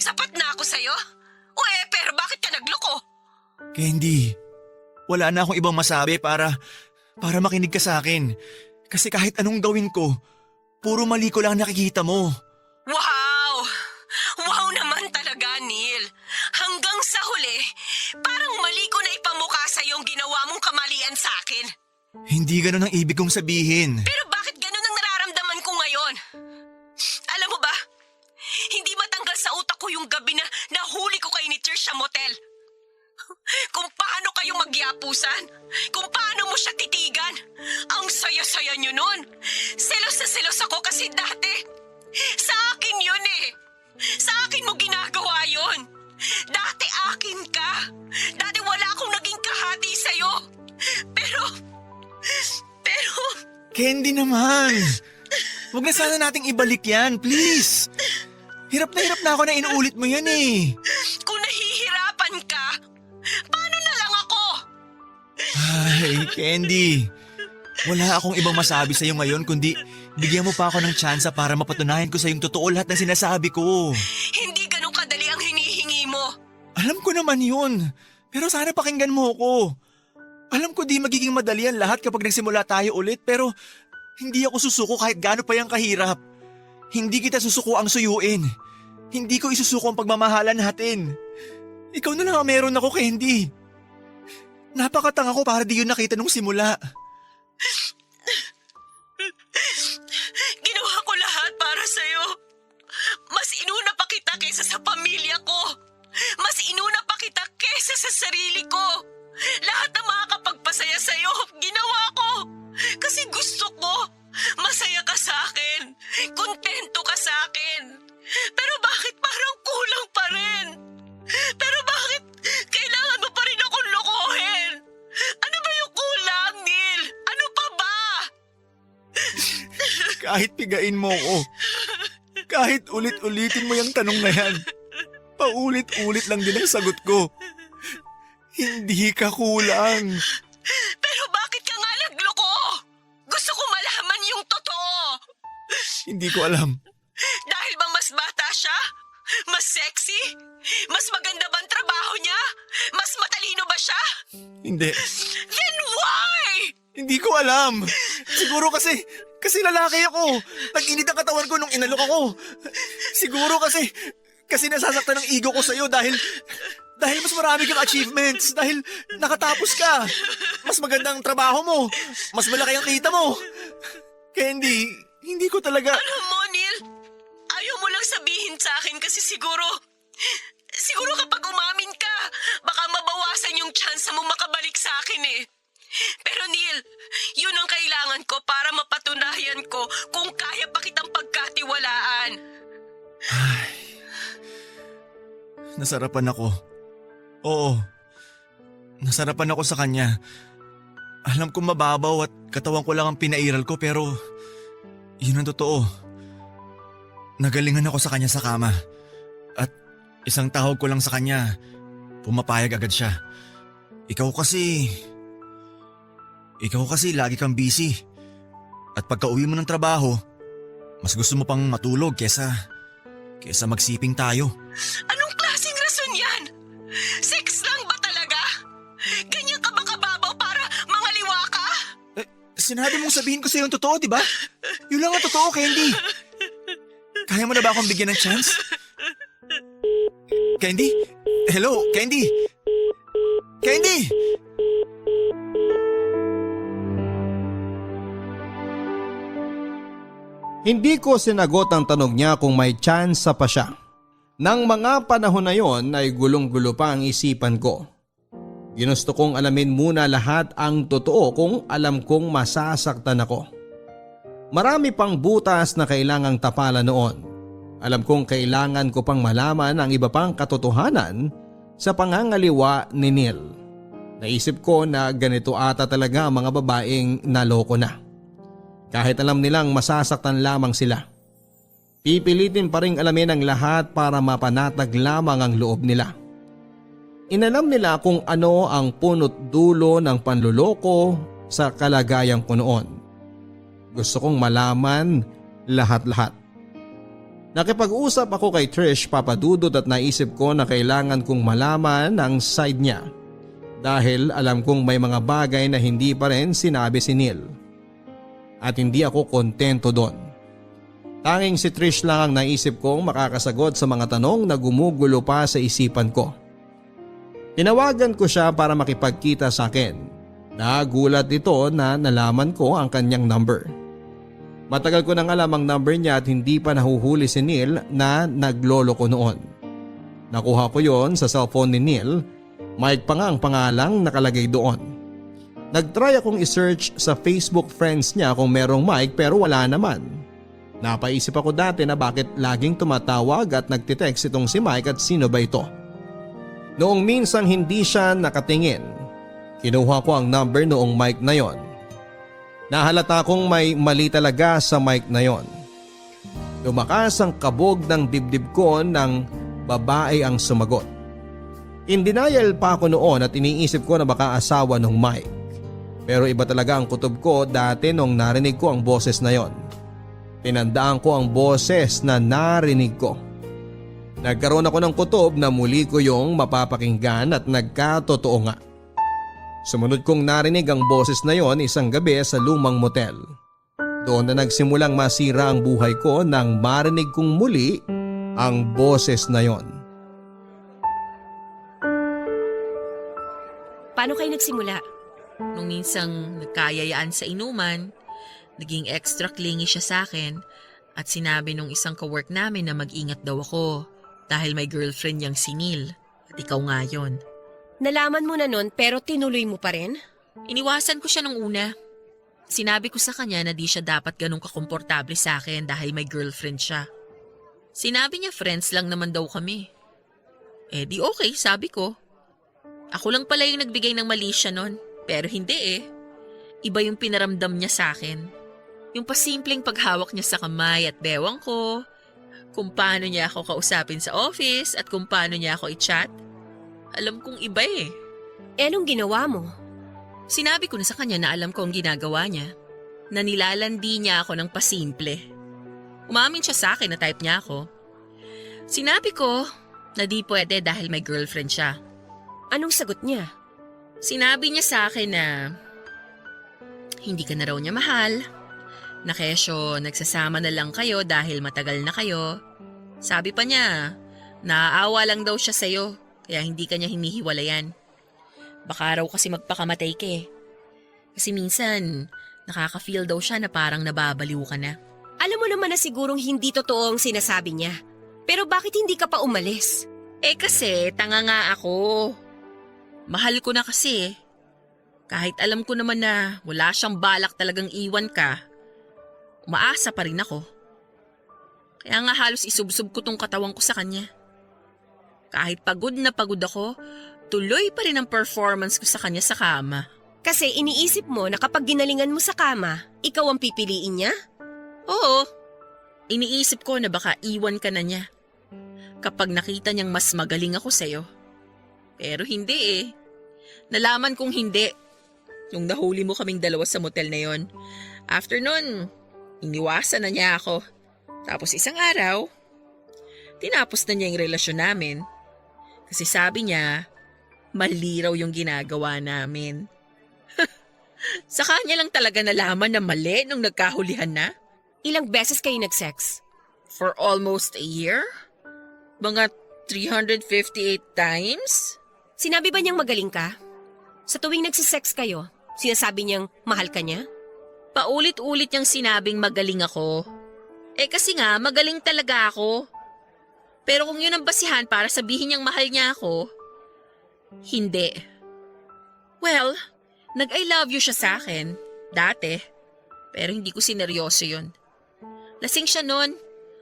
Sapat na ako sa'yo? Pero bakit ka nagloko? Candy, wala na akong ibang masabi para makinig ka sa akin. Kasi kahit anong gawin ko, puro mali ko lang nakikita mo. Wow! Wow naman talaga, Neil. Hanggang sa huli, parang mali ko na ipamukha sa yung ginawa mong kamalian sa akin. Hindi ganun ang ibig kong sabihin. Pero bakit ganun ang nararamdaman ko ngayon? Alam mo ba, hindi matanggal sa utak ko yung gabi na nahuli ko kay ni Trish sa motel. Kung paano kayo magyapusan, kung paano mo siya titigan. Ang saya-saya nyo nun. Selos na selos ako kasi dati. Sa akin yun eh. Sa akin mo ginagawa yun. Dati akin ka. Dati wala akong naging kahati sa'yo. Pero... Candy naman. Huwag na sana nating ibalik yan, please. Hirap na ako na inuulit mo yan eh. Kung nahihirapan ka, paano na lang ako? Ay, Candy. Wala akong ibang masabi sa'yo ngayon kundi Bigyan mo pa ako ng tsansa para mapatunayan ko sa yung totoo lahat ng sinasabi ko. Hindi ganun kadali ang hinihingi mo. Alam ko naman yun. Pero sana pakinggan mo ako. Alam ko di magiging madali ang lahat kapag nagsimula tayo ulit pero hindi ako susuko kahit gaano pa yung kahirap. Hindi kita susuko ang suyuin. Hindi ko isusuko ang pagmamahalan natin. Ikaw na lang ang meron ako, Candy. Napakatanga ko para di yun nakita nung simula. Ginawa ko lahat para sa'yo. Mas inuna pa kita kaysa sa pamilya ko. Mas inuna pa kita kaysa sa sarili ko. Lahat ng makakapagpasaya sa'yo, ginawa ko. Kasi gusto ko, masaya ka sa akin. Kontento ka sa akin. Pero bakit parang kulang pa rin? Pero bakit kailangan mo pa rin akong lokohin? Ano ba yung kulang, Neil? Ano pa ba? Kahit pigain mo ko. Kahit ulit-ulitin mo yung tanong na yan. Paulit-ulit lang din ang sagot ko. Hindi ka kulang. Pero bakit ka nga nagloko? Gusto ko malaman yung totoo. Hindi ko alam. Dahil ba mas bata siya? Mas sexy? Mas maganda ba ang trabaho niya? Mas matalino ba siya? Hindi. Then why? Hindi ko alam. Siguro kasi lalaki ako. Nag-init ang katawan ko nung inalok ako. Siguro kasi nasasaktan ng ego ko sa'yo dahil mas marami kang achievements. Dahil nakatapos ka. Mas maganda ang trabaho mo. Mas malaki ang kita mo. Candy, hindi ko talaga... Alam mo, Neil, ayaw mo lang sabihin sa akin kasi siguro kapag umamin ka, baka mabawasan yung chance mo makabalik sa akin eh. Pero Neil, yun ang kailangan ko para mapatunayan ko kung kaya pa kitang pagkatiwalaan. Nasarapan ako. Oo. Nasarapan ako sa kanya. Alam kong mababaw at katawan ko lang ang pinairal ko pero yun ang totoo. Nagalingan ako sa kanya sa kama. At isang tawag ko lang sa kanya, pumapayag agad siya. Ikaw kasi lagi kang busy. At pagka uwi mo ng trabaho, mas gusto mo pang matulog kesa magsiping tayo. Anong klaseng rason yan? Sex lang ba talaga? Ganyan ka ba kababaw para mangaliwa ka? Sinabi mong sabihin ko sa'yo yung totoo, di ba? Yun lang ang totoo, Candy. Kaya mo na ba akong bigyan ng chance? Candy? Hello, Candy? Candy! Hindi ko sinagot ang tanong niya kung may tsansa pa siya. Nang mga panahon na yon ay gulong-gulo pa ang isipan ko. Ginusto kong alamin muna lahat ang totoo kung alam kong masasaktan ako. Marami pang butas na kailangang tapalan noon. Alam kong kailangan ko pang malaman ang iba pang katotohanan sa pangangaliwa ni Neil. Naisip ko na ganito ata talaga ang mga babaeng naloko na. Kahit alam nilang masasaktan lamang sila. Pipilitin pa rin alamin ang lahat para mapanatag lamang ang loob nila. Inalam nila kung ano ang punot dulo ng panluloko sa kalagayan ko noon. Gusto kong malaman lahat-lahat. Nakipag-usap ako kay Trish, Papa Dudut, at naisip ko na kailangan kong malaman ang side niya. Dahil alam kong may mga bagay na hindi pa rin sinabi si Neil. At hindi ako kontento doon. Tanging si Trish lang ang naisip kong makakasagot sa mga tanong na gumugulo pa sa isipan ko. Tinawagan ko siya para makipagkita sa akin. Nagulat ito na nalaman ko ang kanyang number. Matagal ko nang alam ang number niya at hindi pa nahuhuli si Neil na naglolo ko noon. Nakuha ko yon sa cellphone ni Neil. Mike pa nga ang pangalang nakalagay doon. Nagtry akong isearch sa Facebook friends niya kung merong Mike pero wala naman. Napaisip ako dati na bakit laging tumatawag at nagtitext itong si Mike at sino ba ito. Noong minsang hindi siya nakatingin, kinuha ko ang number noong Mike na yon. Nahalata kong may mali talaga sa Mike na yon. Lumakas ang kabog ng dibdib ko ng babae ang sumagot. In denial pa ako noon at iniisip ko na baka asawa ng Mike. Pero iba talaga ang kutob ko dati nung narinig ko ang boses na yon. Tinandaan ko ang boses na narinig ko. Nagkaroon ako ng kutob na muli ko yung mapapakinggan at nagkatotoo nga. Sumunod kong narinig ang boses na yon isang gabi sa lumang motel. Doon na nagsimulang masira ang buhay ko nang marinig kong muli ang boses na yon. Paano kayo nagsimula? Nung minsang nagkayayaan sa inuman, naging extra clingy siya sa akin at sinabi nung isang kawork namin na mag-ingat daw ako dahil may girlfriend niyang si Neil at ikaw nga yon. Nalaman mo na nun pero tinuloy mo pa rin? Iniwasan ko siya nung una. Sinabi ko sa kanya na di siya dapat ganun kakomportable sa akin dahil may girlfriend siya. Sinabi niya friends lang naman daw kami. Eh di okay, sabi ko. Ako lang pala yung nagbigay ng mali siya nun, pero hindi eh. Iba yung pinaramdam niya sa akin. Yung pasimpleng paghawak niya sa kamay at bewang ko, kung paano niya ako kausapin sa office at kung paano niya ako i-chat. Alam kong iba eh. Eh, anong ginawa mo? Sinabi ko na sa kanya na alam ko ang ginagawa niya, na nilalandi niya ako ng pasimple. Umamin siya sa akin na type niya ako. Sinabi ko na di pwede dahil may girlfriend siya. Anong sagot niya? Sinabi niya sa akin na hindi ka na raw niya mahal, na kesyo nagsasama na lang kayo dahil matagal na kayo. Sabi pa niya, naaawa lang daw siya sa'yo kaya hindi ka niya hinihiwalayan. Baka raw kasi magpakamatay ka eh. Kasi minsan, nakaka-feel daw siya na parang nababaliw ka na. Alam mo naman na sigurong hindi totoo ang sinasabi niya. Pero bakit hindi ka pa umalis? Eh kasi, tanga nga ako. Mahal ko na kasi eh. Kahit alam ko naman na wala siyang balak talagang iwan ka, umaasa pa rin ako. Kaya nga halos isubsob ko tong katawan ko sa kanya. Kahit pagod na pagod ako, tuloy pa rin ang performance ko sa kanya sa kama. Kasi iniisip mo na kapag ginalingan mo sa kama, ikaw ang pipiliin niya? Oo, iniisip ko na baka iwan ka na niya. Kapag nakita niyang mas magaling ako sa'yo. Pero hindi eh. Nalaman kong hindi. Nung nahuli mo kaming dalawa sa motel na yon. After nun, iniwasan na niya ako. Tapos isang araw, tinapos na niya yung relasyon namin. Kasi sabi niya, mali raw yung ginagawa namin. Sa kanya lang talaga nalaman na mali nung nagkahulihan na. Ilang beses kayo nag-sex? For almost a year? Mga 358 times? Sinabi ba niyang magaling ka? Sa tuwing nagsisex kayo, sinasabi niyang mahal ka niya? Paulit-ulit niyang sinabing magaling ako. Eh kasi nga, magaling talaga ako. Pero kung yun ang basihan para sabihin niyang mahal niya ako, hindi. Well, nag-I love you siya sa akin, dati. Pero hindi ko sineryoso yun. Lasing siya nun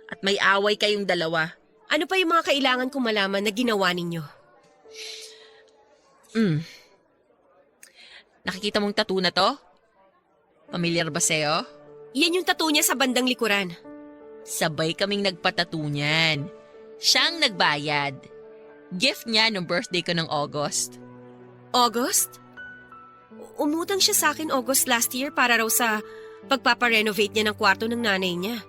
at may away kayong dalawa. Ano pa yung mga kailangan kong malaman na ginawa ninyo? Nakikita mong tattoo na to? Pamilyar ba sa'yo? Yan yung tattoo niya sa bandang likuran. Sabay kaming nagpatattoo niyan. Siyang nagbayad. Gift niya nung birthday ko ng August. August? Umutang siya sa akin August last year para raw sa pagpaparenovate niya ng kwarto ng nanay niya.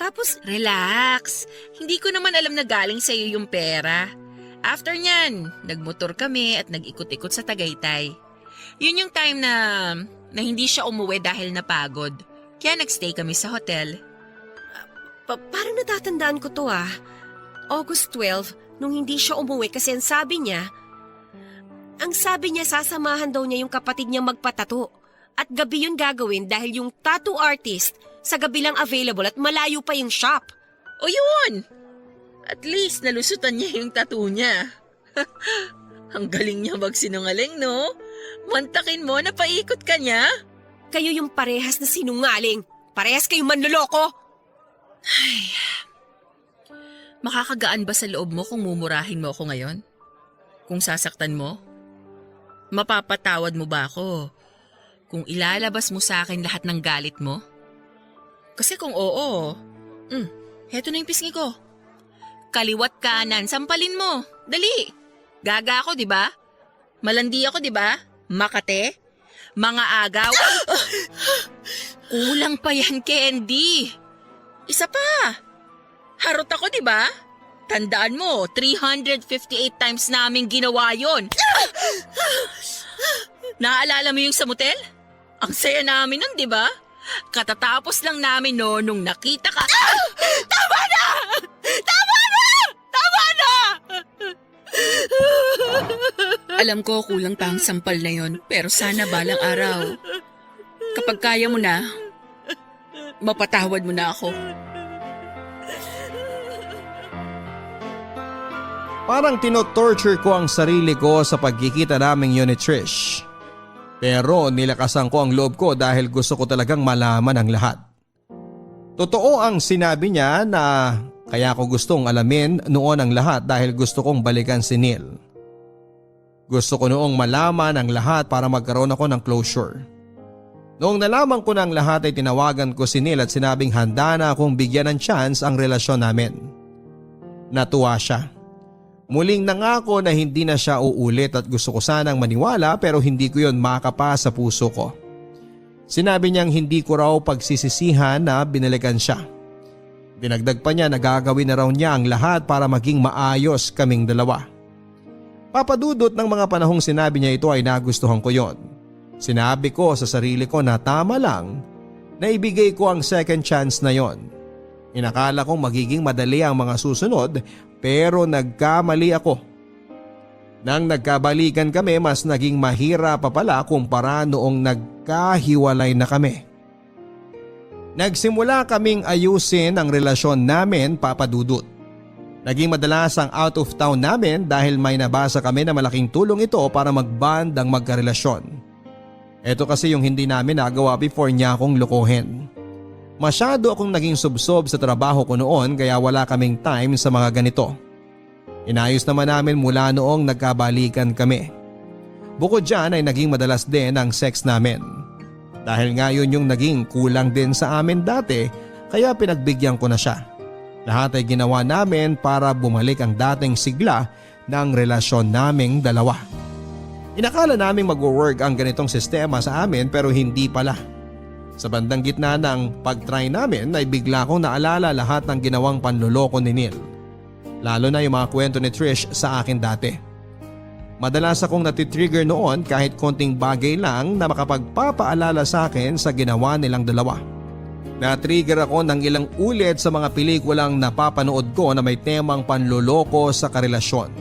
Tapos, Relax. Hindi ko naman alam na galing sa'yo yung pera. After niyan, nagmotor kami at nag-ikot-ikot sa Tagaytay. Yun yung time na hindi siya umuwi dahil napagod. Kaya nagstay kami sa hotel. parang natatandaan ko to ah. August 12, nung hindi siya umuwi kasi ang sabi niya sasamahan daw niya yung kapatid niya magpatato. At gabi yun gagawin dahil yung tattoo artist sa gabi lang available at malayo pa yung shop. O yun! At least nalusutan niya yung tattoo niya. Ang galing niya magsinungaling, no? Mantakin mo na paikot ka niya. Kayo yung parehas na sinungaling. Parehas kayong manloloko. Makakagaan ba sa loob mo kung mumurahin mo ako ngayon? Kung sasaktan mo? Mapapatawad mo ba ako? Kung ilalabas mo sa akin lahat ng galit mo? Kasi kung oo, heto na yung pisngi ko. Kaliwat kanan, sampalin mo. Dali. Gaga ako, di ba? Malandi ako, di ba? Makate? Mga agaw? Kulang pa yan, Candy. Isa pa. Harot ako, di ba? Tandaan mo, 358 times namin ginawa yon. Naaalala mo yung sa motel? Ang saya namin nun, di ba? Katatapos lang namin no nung nakita ka. Tama na! Tama na! Tama na! Alam ko kulang pa ang sampal na yon, pero sana balang araw, kapag kaya mo na, mapatawad mo na ako. Parang tinotorture ko ang sarili ko sa pagkikita naming yun ni Trish. Pero nilakasan ko ang loob ko dahil gusto ko talagang malaman ang lahat. Totoo ang sinabi niya na kaya ko gustong alamin noon ang lahat dahil gusto kong balikan si Neil. Gusto ko noong malaman ang lahat para magkaroon ako ng closure. Noong nalaman ko ng lahat ay tinawagan ko si Neil at sinabing handa na akong bigyan ng chance ang relasyon namin. Natuwa siya. Muling nangako na hindi na siya uulit at gusto ko sanang maniwala pero hindi ko yon makapa sa puso ko. Sinabi niyang hindi ko raw pagsisisihan na binalikan siya. Dinagdag pa niya na gagawin na raw niya ang lahat para maging maayos kaming dalawa. Papadudot ng mga panahong sinabi niya ito ay nagustuhan ko yon. Sinabi ko sa sarili ko na tama lang na ibigay ko ang second chance na yon. Inakala kong magiging madali ang mga susunod pero nagkamali ako. Nang nagkabalikan kami mas naging mahirap pa pala kumpara noong nagkahiwalay na kami. Nagsimula kaming ayusin ang relasyon namin, Papadudot. Naging madalas ang out of town namin dahil may nabasa kami na malaking tulong ito para mag-bond ang magkarelasyon. Ito kasi yung hindi namin nagawa before niya akong lokohin. Masyado akong naging subsob sa trabaho ko noon kaya wala kaming time sa mga ganito. Inayos naman namin mula noong nagkabalikan kami. Bukod dyan ay naging madalas din ang sex namin. Dahil nga yun yung naging kulang din sa amin dati kaya pinagbigyan ko na siya. Lahat ay ginawa namin para bumalik ang dating sigla ng relasyon naming dalawa. Inakala naming mag-work ang ganitong sistema sa amin pero hindi pala. Sa bandang gitna ng pag-try namin ay bigla kong naalala lahat ng ginawang panloloko ni Neil. Lalo na yung mga kwento ni Trish sa akin dati. Madalas akong natitrigger noon kahit konting bagay lang na makapagpapaalala sa akin sa ginawa nilang dalawa. Na-trigger ako ng ilang ulit sa mga pelikulang napapanood ko na may temang panloloko sa karelasyon.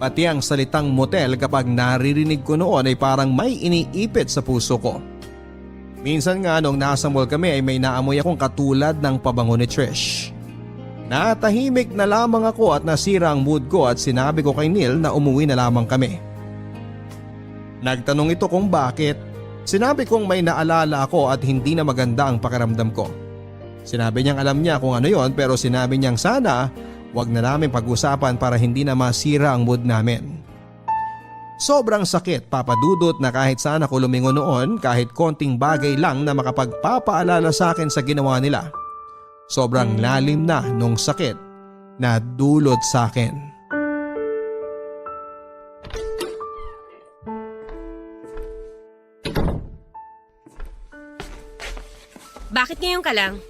Pati ang salitang motel kapag naririnig ko noon ay parang may iniipit sa puso ko. Minsan nga nung nasa mall kami ay may naamoy akong katulad ng pabango ni Trish. Natahimik na lamang ako at nasira ang mood ko at sinabi ko kay Neil na umuwi na lamang kami. Nagtanong ito kung bakit. Sinabi kong may naalala ako at hindi na maganda ang pakiramdam ko. Sinabi niyang alam niya kung ano yon pero sinabi niyang sana wag na namin pag-usapan para hindi na masira ang mood namin. Sobrang sakit, Papadudot, na kahit saan ako lumingon noon kahit konting bagay lang na makapagpapaalala sa akin sa ginawa nila. Sobrang lalim na nung sakit na dulot sa akin. Bakit ngayon ka lang?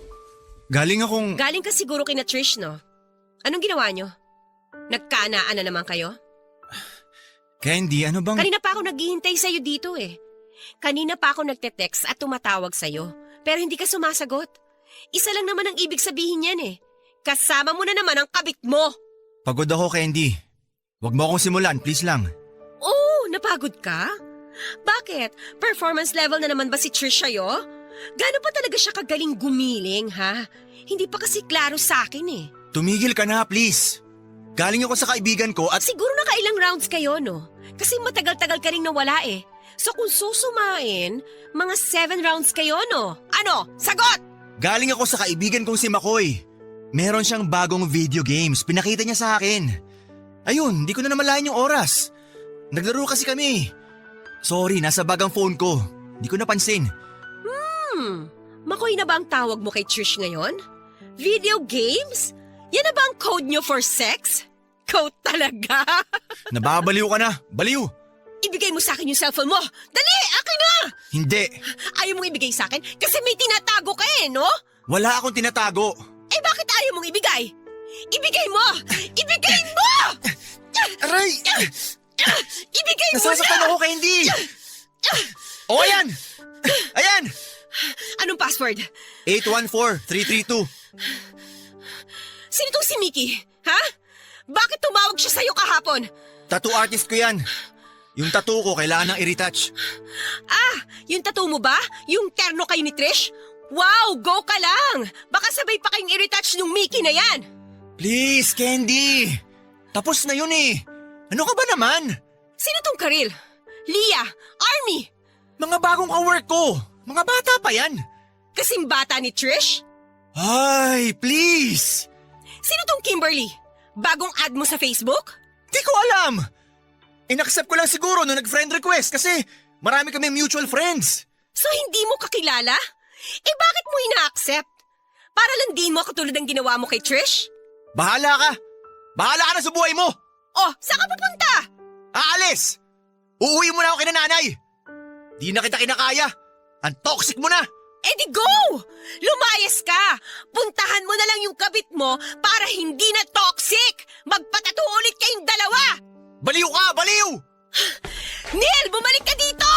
Galing ka siguro kina Trish, no? Anong ginawa nyo? Nagkaanaan na naman kayo? Candy, ano bang… Kanina pa ako naghihintay sa'yo dito eh. Kanina pa ako nagte-text at tumatawag sa'yo. Pero hindi ka sumasagot. Isa lang naman ang ibig sabihin yan eh. Kasama mo na naman ang kabit mo. Pagod ako, Candy. Huwag mo akong simulan, please lang. Oh, napagod ka? Bakit? Performance level na naman ba si Trish sa'yo? Gano'n pa talaga siya kagaling gumiling, ha? Hindi pa kasi klaro sa akin eh. Tumigil ka na, please. Galing ako sa kaibigan ko at… Siguro nakailang rounds kayo, no? Kasi matagal-tagal ka rin nawala eh. So kung susumain, mga 7 rounds kayo, no? Ano? Sagot! Galing ako sa kaibigan kong si Makoy. Meron siyang bagong video games. Pinakita niya sa akin. Ayun, hindi ko na namalayan yung oras. Naglaro kasi kami. Sorry, nasa bag ang phone ko. Hindi ko napansin. Makoy na ba ang tawag mo kay Trish ngayon? Video games? Yan na ba ang code nyo for sex? Code talaga? Nababaliw ka na. Baliw. Ibigay mo sa akin yung cellphone mo. Dali! Akin na! Hindi. Ayaw mong ibigay sa akin kasi may tinatago ka eh, no? Wala akong tinatago. Eh bakit ayaw mong ibigay? Ibigay mo! Ibigay mo! Aray! Ibigay mo Nasasaktan na! ako, Candy! O, ayan! Ayan! Anong password? 814332. Sino tong si Mickey? Ha? Bakit tumawag siya sa'yo kahapon? Tattoo artist ko yan. Yung tattoo ko kailangan ng i-retouch. Ah, yung tattoo mo ba? Yung terno kayo ni Trish? Wow, go ka lang! Baka sabay pa kayong i-retouch nung Mickey na yan! Please, Candy! Tapos na yun eh. Ano ka ba naman? Sino tong Karil? Leah? Army? Mga bagong kawork ko. Mga bata pa yan. Kasing bata ni Trish? Ay, please! Sino tong Kimberly? Bagong ad mo sa Facebook? Di ko alam. In-accept ko lang siguro nung nag-friend request kasi marami kami mutual friends. So hindi mo kakilala? Eh bakit mo ina-accept? Para lang din mo katulad ng ginawa mo kay Trish? Bahala ka. Bahala ka na sa buhay mo. Oh, saan ka pupunta? Aalis! Uuwi mo na ako kina nanay. Di na kita kinakaya. Ang toxic mo na. Eh di go! Lumayas ka! Puntahan mo na lang yung kabit mo para hindi na toxic! Magpatato ulit kayong dalawa! Baliw ka! Baliw! Neil! Bumalik ka dito!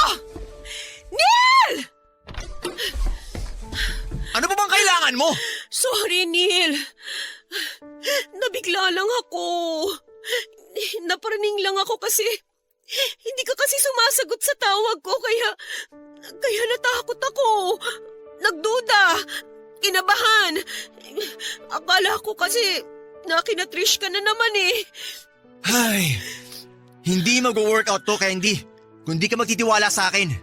Neil! Ano pa bang kailangan mo? Sorry, Neil. Nabigla lang ako. Naparaning lang ako kasi hindi ka kasi sumasagot sa tawag ko kaya natakot ako. Nagduda. Kinabahan. Akala ko kasi nakinatrish ka na naman eh. Ay, hindi mag-workout to, Candy. Kung di ka magtitiwala sa akin.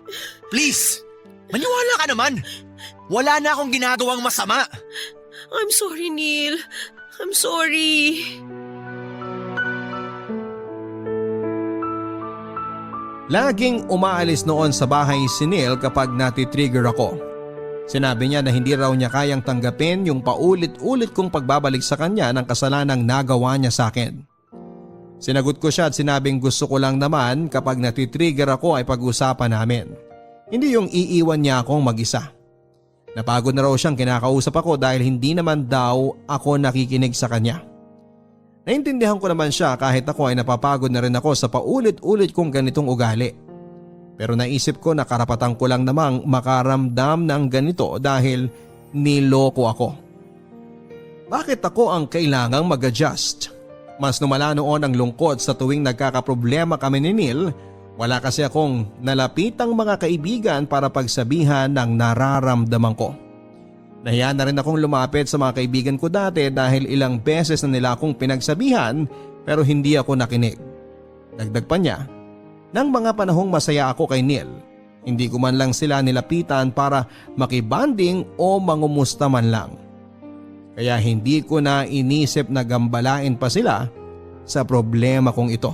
Please, maniwala ka naman. Wala na akong ginagawang masama. I'm sorry, Neil. I'm sorry. Laging umaalis noon sa bahay si Neil kapag natitrigger ako. Sinabi niya na hindi raw niya kayang tanggapin yung paulit-ulit kong pagbabalik sa kanya ng kasalanang nagawa niya sa akin. Sinagot ko siya at sinabing gusto ko lang naman kapag natitrigger ako ay pag-usapan namin. Hindi yung iiwan niya akong mag-isa. Napagod na raw siyang kinakausap ako dahil hindi naman daw ako nakikinig sa kanya. Naintindihan ko naman siya kahit ako ay napapagod na rin ako sa paulit-ulit kong ganitong ugali. Pero naisip ko na karapatan ko lang namang makaramdam ng ganito dahil niloko ako. Bakit ako ang kailangang mag-adjust? Mas lumala noon ang lungkot sa tuwing nagkakaproblema kami ni Neil. Wala kasi akong nalapitang mga kaibigan para pagsabihan ng nararamdaman ko. Nahiya na rin akong lumapit sa mga kaibigan ko dati dahil ilang beses na nila akong pinagsabihan pero hindi ako nakinig. Dagdag pa niya, nang mga panahong masaya ako kay Neil, hindi ko man lang sila nilapitan para makibanding o mangumusta man lang. Kaya hindi ko na inisip na gambalain pa sila sa problema kong ito.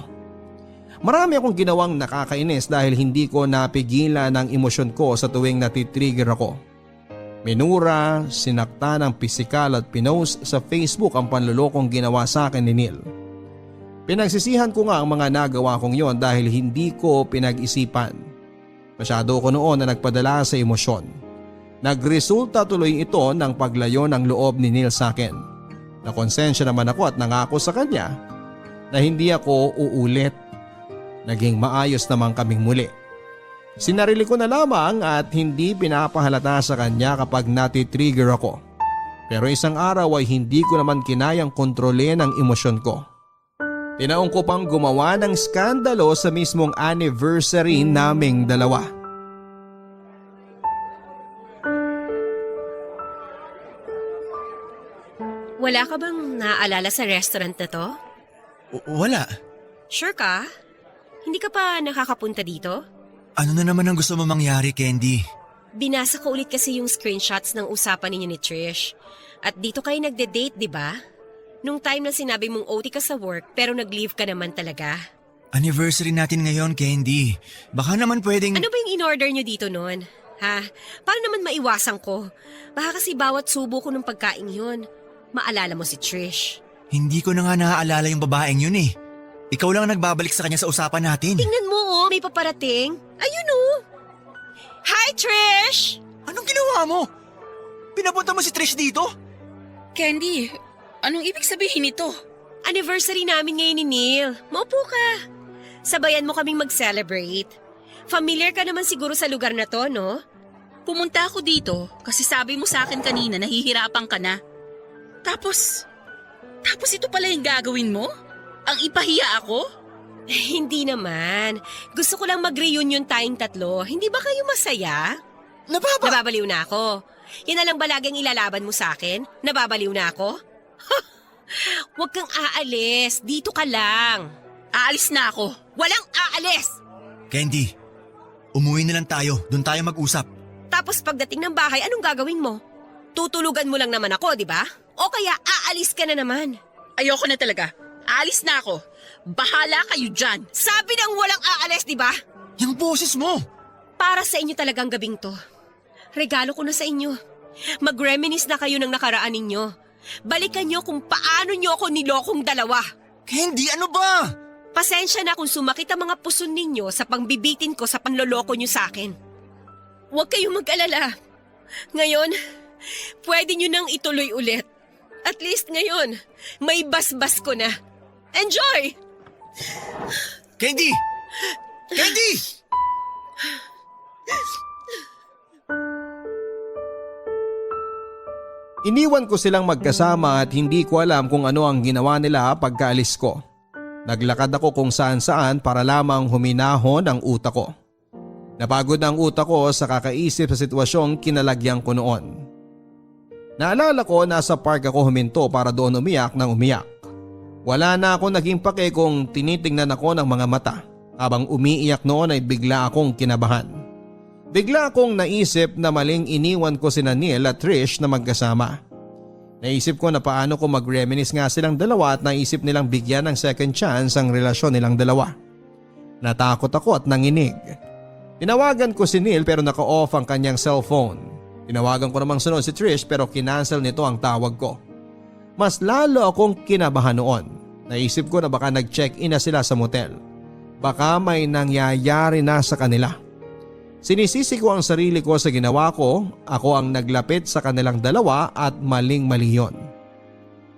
Marami akong ginawang nakakainis dahil hindi ko napigilan ang emosyon ko sa tuwing natitrigger ako. Minura, sinakta ng pisikal at pinost sa Facebook ang panlulokong ginawa sa akin ni Neil. Pinagsisihan ko nga ang mga nagawa kong yon dahil hindi ko pinag-isipan. Masyado ko noon na nagpadala sa emosyon. Nagresulta tuloy ito ng paglayo ng loob ni Neil sa akin. Nakonsensya naman ako at nangako sa kanya na hindi ako uulit. Naging maayos naman kaming muli. Sinarili ko na lamang at hindi pinapahalata sa kanya kapag natitrigger ako. Pero isang araw ay hindi ko naman kinayang kontrolin ang emosyon ko. Tinaong ko pang gumawa ng skandalo sa mismong anniversary naming dalawa. Wala ka bang naaalala sa restaurant na to? Wala. Sure ka? Hindi ka pa nakakapunta dito? Ano na naman ang gusto mo mangyari, Candy? Binasa ko ulit kasi yung screenshots ng usapan ninyo ni Trish. At dito kayo nagde-date, di ba? Nung time na sinabi mong OT ka sa work pero nag-leave ka naman talaga. Anniversary natin ngayon, Candy. Baka naman pwedeng… Ano ba yung in-order nyo dito noon? Ha? Para naman maiwasan ko. Baka kasi bawat subo ko ng pagkain yun, maalala mo si Trish. Hindi ko na nga naaalala yung babaeng yun eh. Ikaw lang ang nagbabalik sa kanya sa usapan natin. Tingnan mo may paparating. Ayun oh. Hi, Trish! Anong ginawa mo? Pinapunta mo si Trish dito? Candy, anong ibig sabihin nito? Anniversary namin ngayon ni Neil. Maupo ka. Sabayan mo kaming mag-celebrate. Familiar ka naman siguro sa lugar na to, no? Pumunta ako dito kasi sabi mo sa akin kanina nahihirapan ka na. Tapos ito pala yung gagawin mo? Ang ipahiya ako? Hindi naman. Gusto ko lang mag-reunion tayong tatlo. Hindi ba kayo masaya? Nababaliw na ako. Yan na lang ba laging ilalaban mo sa akin? Nababaliw na ako? Huwag kang aalis. Dito ka lang. Aalis na ako. Walang aalis! Candy, umuwi na lang tayo. Doon tayo mag-usap. Tapos pagdating ng bahay, anong gagawin mo? Tutulugan mo lang naman ako, di ba? O kaya aalis ka na naman. Ayoko na talaga. Aalis na ako. Bahala kayo dyan. Sabi nang walang aalis, di ba? Yung boses mo! Para sa inyo talagang gabing to. Regalo ko na sa inyo. Mag-reminisce na kayo ng nakaraan ninyo. Balikan nyo kung paano nyo ako nilokong dalawa. Candy, ano ba? Pasensya na kung sumakit ang mga puson ninyo sa pangbibitin ko sa panloloko nyo sa akin. Huwag kayong mag-alala. Ngayon, pwede nyo nang ituloy ulit. At least ngayon, may basbas ko na. Enjoy! Candy! Candy! Iniwan ko silang magkasama at hindi ko alam kung ano ang ginawa nila pagkaalis ko. Naglakad ako kung saan saan para lamang huminahon ang utak ko. Napagod ang utak ko sa kakaisip sa sitwasyong kinalagyan ko noon. Naalala ko nasa park ako huminto para doon umiyak ng umiyak. Wala na ako naging pake kung tinitingnan ako ng mga mata. Habang umiiyak noon ay bigla akong kinabahan. Bigla akong naisip na maling iniwan ko sina Neil at Trish na magkasama. Naisip ko na paano ko mag-reminisce nga silang dalawa at naisip nilang bigyan ng second chance ang relasyon nilang dalawa. Natakot ako at nanginig. Tinawagan ko si Neil pero naka-off ang kanyang cellphone. Tinawagan ko namang sunod si Trish pero kinancel nito ang tawag ko. Mas lalo akong kinabahan noon. Naisip ko na baka nag-check-in na sila sa motel. Baka may nangyayari na sa kanila. Sinisisi ko ang sarili ko sa ginawa ko, ako ang naglapit sa kanilang dalawa at maling-mali yon.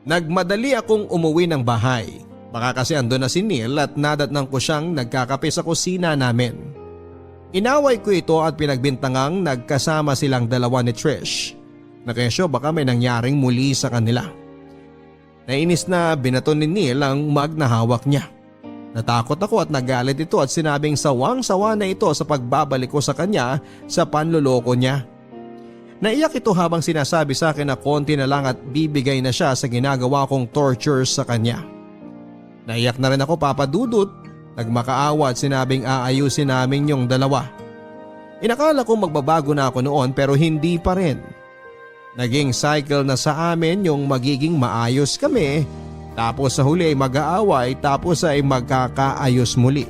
Nagmadali akong umuwi ng bahay. Baka kasi andun na si Neil at nadatnang ko siyang nagkakape sa kusina namin. Inaway ko ito at pinagbintangang nagkasama silang dalawa ni Trish. Nakesyo baka may nangyaring muli sa kanila. Nainis na binaton ni Neil ang mug na hawak niya. Natakot ako at nagalit ito at sinabing sawang-sawa na ito sa pagbabalik ko sa kanya sa panloloko niya. Naiyak ito habang sinasabi sa akin na konti na lang at bibigay na siya sa ginagawa kong torture sa kanya. Naiyak na rin ako papadudot, nagmakaawa at sinabing aayusin namin yung dalawa. Inakala ko magbabago na ako noon pero hindi pa rin. Naging cycle na sa amin yung magiging maayos kami. Tapos sa huli ay mag-aaway tapos ay magkakaayos muli.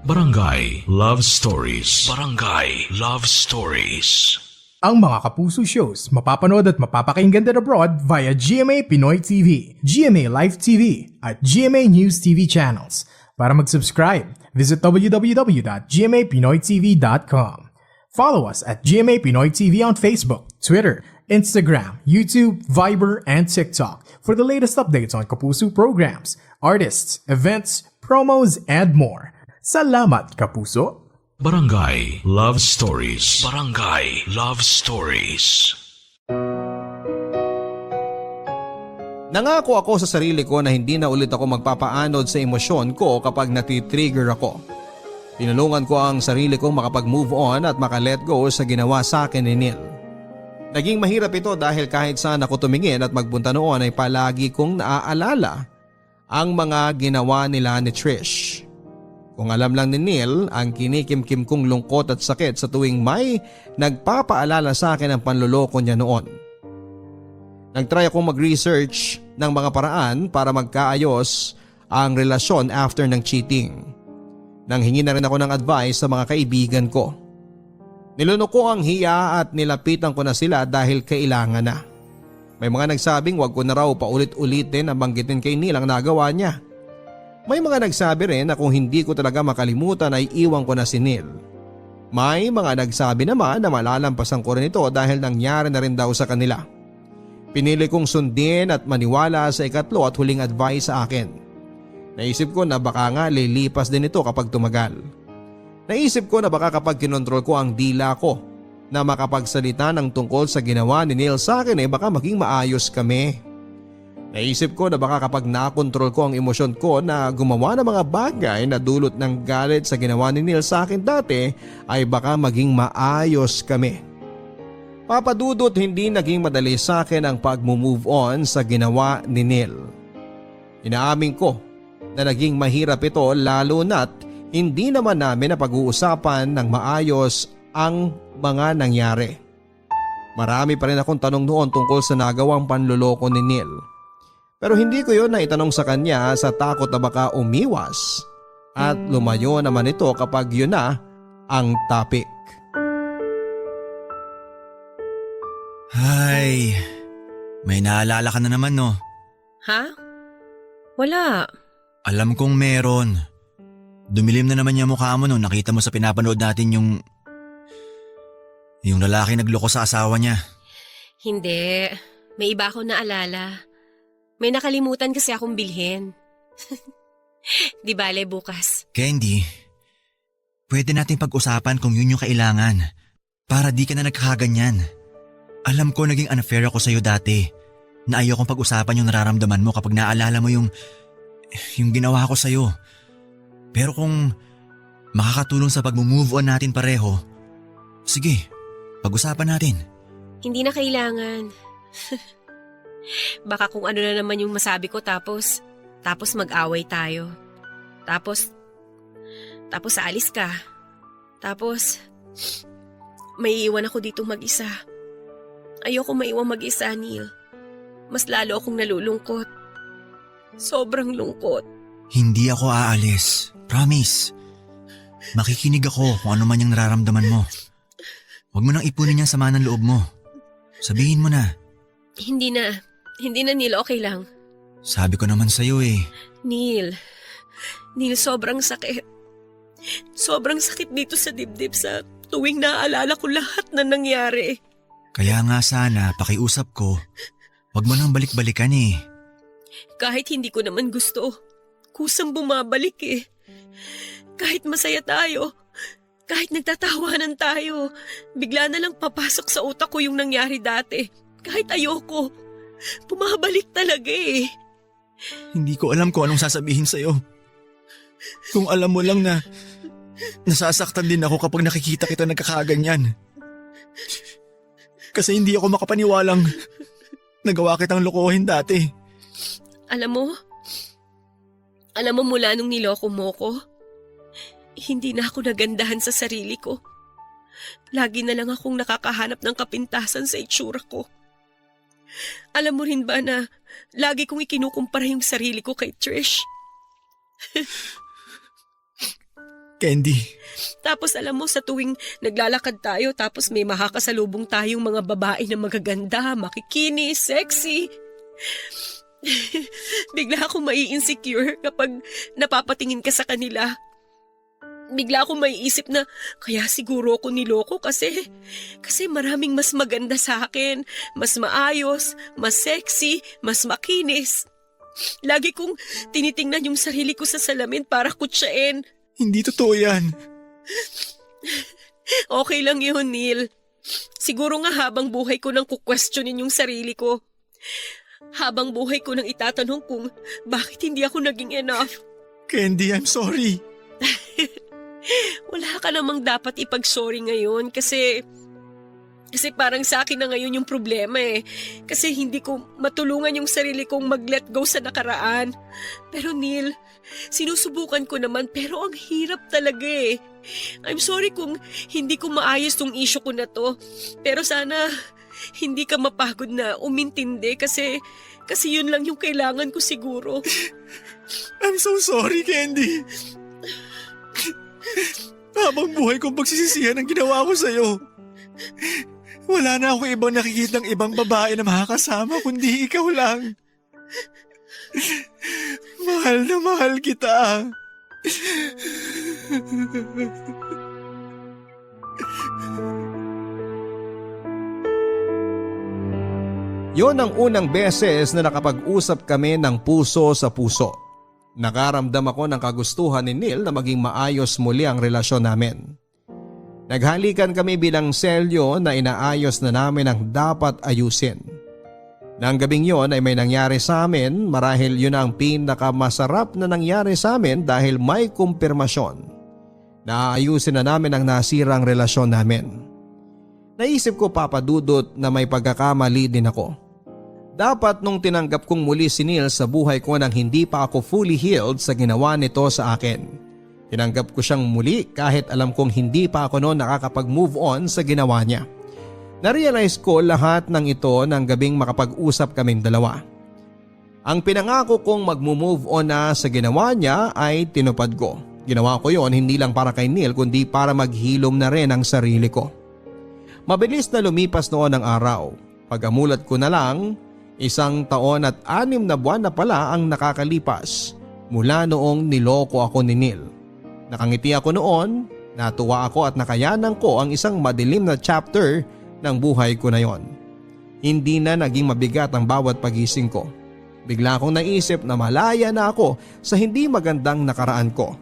Barangay Love Stories. Barangay Love Stories. Ang mga Kapuso shows mapapanood at mapapakinggan din abroad via GMA Pinoy TV, GMA Live TV at GMA News TV channels. Para mag-subscribe, visit www.gmapinoytv.com. Follow us at GMA Pinoy TV on Facebook, Twitter, Instagram, YouTube, Viber, and TikTok for the latest updates on Kapuso programs, artists, events, promos, and more. Salamat, Kapuso! Barangay Love Stories. Barangay Love Stories. Nangako ako sa sarili ko na hindi na ulit ako magpapaanod sa emosyon ko kapag natitrigger ako. Tinulungan ko ang sarili kong makapag-move on at makalet go sa ginawa sa akin ni Neil. Naging mahirap ito dahil kahit saan ako tumingin at magbunta noon ay palagi kong naaalala ang mga ginawa nila ni Trish. Kung alam lang ni Neil ang kinikimkim kong lungkot at sakit sa tuwing may nagpapaalala sa akin ang panloloko niya noon. Nagtry akong mag-research ng mga paraan para magkaayos ang relasyon after ng cheating. Nanghingi na rin ako ng advice sa mga kaibigan ko. Nilunok ko ang hiya at nilapitan ko na sila dahil kailangan na. May mga nagsabing wag ko na raw paulit-ulitin ang banggitin kay Neil ang nagawa niya. May mga nagsabi rin na kung hindi ko talaga makalimutan ay iwan ko na si Neil. May mga nagsabi naman na malalampasan ko rin ito dahil nangyari na rin daw sa kanila. Pinili kong sundin at maniwala sa ikatlo at huling advice sa akin. Naisip ko na baka nga lilipas din ito kapag tumagal. Naisip ko na baka kapag kinontrol ko ang dila ko na makapagsalita ng tungkol sa ginawa ni Neil sa akin baka maging maayos kami. Naisip ko na baka kapag nakontrol ko ang emosyon ko na gumawa ng mga bagay na dulot ng galit sa ginawa ni Neil sa akin dati ay baka maging maayos kami. Papadudot hindi naging madali sa akin ang pag-move on sa ginawa ni Neil. Inaamin ko na naging mahirap ito lalo na't hindi naman namin napag-uusapan ng maayos ang mga nangyari. Marami pa rin akong tanong noon tungkol sa nagawang panloloko ni Neil. Pero hindi ko yon na itanong sa kanya sa takot na baka umiwas at lumayo naman ito kapag yun na ang topic. Ay, may naalala ka na naman no? Ha? Wala. Alam kong meron. Dumilim na naman yung mukha mo nung nakita mo sa pinapanood natin yung lalaki nagloko sa asawa niya. Hindi. May iba akong naalala. May nakalimutan kasi akong bilhin. Di bale bukas. Candy, pwede natin pag-usapan kung yun yung kailangan para di ka na nagkakaganyan. Alam ko naging unfair ako sa'yo dati na ayokong pag-usapan yung nararamdaman mo kapag naalala mo yung ginawa ko sa'yo. Pero kung makakatulong sa pag-move on natin pareho, sige, pag-usapan natin. Hindi na kailangan. Baka kung ano na naman yung masabi ko tapos mag-away tayo. Tapos aalis ka. Tapos may iwan ako dito mag-isa. Ayoko maiwan mag-isa, Neil. Mas lalo akong nalulungkot. Sobrang lungkot. Hindi ako aalis. Promise. Makikinig ako kung ano man yung nararamdaman mo. Huwag mo nang ipunin yung sama ng loob mo. Sabihin mo na. Hindi na, Neil. Okay lang. Sabi ko naman sa'yo Neil, sobrang sakit. Sobrang sakit dito sa dibdib sa tuwing naaalala ko lahat na nangyari. Kaya nga sana pakiusap ko, wag mo nang balik-balikan Kahit hindi ko naman gusto, kusang bumabalik Kahit masaya tayo, kahit nagtatawanan tayo, bigla na lang papasok sa utak ko yung nangyari dati. Kahit ayoko, bumabalik talaga Hindi ko alam kung anong sasabihin sa'yo. Kung alam mo lang na nasasaktan din ako kapag nakikita kita nagkakaganyan. Kasi hindi ako makapaniwalang nagawa kitang lokohin dati. Alam mo mula nung niloko mo ko, hindi na ako nagandahan sa sarili ko. Lagi na lang akong nakakahanap ng kapintasan sa itsura ko. Alam mo rin ba na lagi kong ikinukumpara yung sarili ko kay Trish? Candy. Tapos alam mo sa tuwing naglalakad tayo tapos may makakasalubong tayong mga babae na magaganda, makikinis, sexy. Bigla akong mai-insecure kapag napapatingin ka sa kanila. Bigla akong maiisip na kaya siguro ako niloko kasi maraming mas maganda sa akin, mas maayos, mas sexy, mas makinis. Lagi kong tinitingnan yung sarili ko sa salamin para kutsain. Hindi totoo yan. Okay lang yun, Neil. Siguro nga habang buhay ko nang kukwestiyonin yung sarili ko. Habang buhay ko nang itatanong kung bakit hindi ako naging enough. Candy, I'm sorry. Wala ka namang dapat ipag-sorry ngayon kasi parang sa akin na ngayon yung problema Kasi hindi ko matulungan yung sarili kong mag-let go sa nakaraan. Pero Neil, sinusubukan ko naman pero ang hirap talaga I'm sorry kung hindi ko maayos tong issue ko na to. Pero sana hindi ka mapagod na umintindi kasi yun lang yung kailangan ko siguro. I'm so sorry, Candy. Habang buhay kong pagsisisihan ang ginawa ko sa'yo. Wala na ako ibang nakikitang ibang babae na makakasama kundi ikaw lang. Mahal na mahal kita. Yon ang unang beses na nakapag-usap kami ng puso sa puso. Nakaramdam ako ng kagustuhan ni Neil na maging maayos muli ang relasyon namin. Naghalikan kami bilang selyo na inaayos na namin ang dapat ayusin. Nang gabing yon ay may nangyari sa amin, marahil yun ang pinakamasarap na nangyari sa amin dahil may kumpirmasyon na ayusin na namin ang nasirang relasyon namin. Naisip ko, Papa Dudut, na may pagkakamali din ako. Dapat nung tinanggap kong muli si Neil sa buhay ko nang hindi pa ako fully healed sa ginawa nito sa akin. Tinanggap ko siyang muli kahit alam kong hindi pa ako noon nakakapag-move on sa ginawa niya. Narealize ko lahat ng ito nang gabing makapag-usap kaming dalawa. Ang pinangako kong mag-move on na sa ginawa niya ay tinupad ko. Ginawa ko yon hindi lang para kay Neil kundi para maghilom na rin ang sarili ko. Mabilis na lumipas noon ang araw. Pag-amulat ko na lang, 1 taon at 6 na buwan na pala ang nakakalipas mula noong niloko ako ni Neil. Nakangiti ako noon, natuwa ako at nakayanan ko ang isang madilim na chapter ng buhay ko na yon. Hindi na naging mabigat ang bawat pagising ko. Bigla akong naisip na malaya na ako sa hindi magandang nakaraan ko.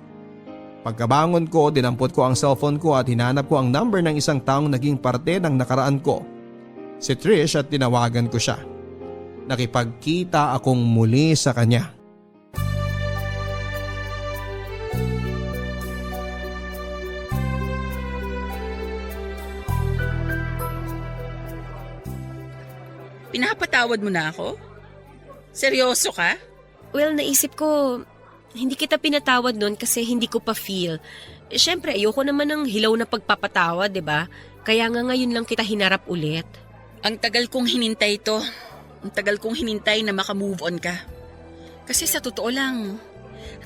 Pagkabangon ko, dinampot ko ang cellphone ko at hinanap ko ang number ng isang taong naging parte ng nakaraan ko. Si Trish, at tinawagan ko siya. Nakipagkita akong muli sa kanya. Pinapatawad mo na ako? Seryoso ka? Well, naisip ko, hindi kita pinatawad nun kasi hindi ko pa feel. Siyempre, ayoko naman ng hilaw na pagpapatawad, 'di ba? Kaya nga ngayon lang kita hinarap ulit. Ang tagal kong hinintay to. Ang tagal kong hinintay na makamove on ka. Kasi sa totoo lang,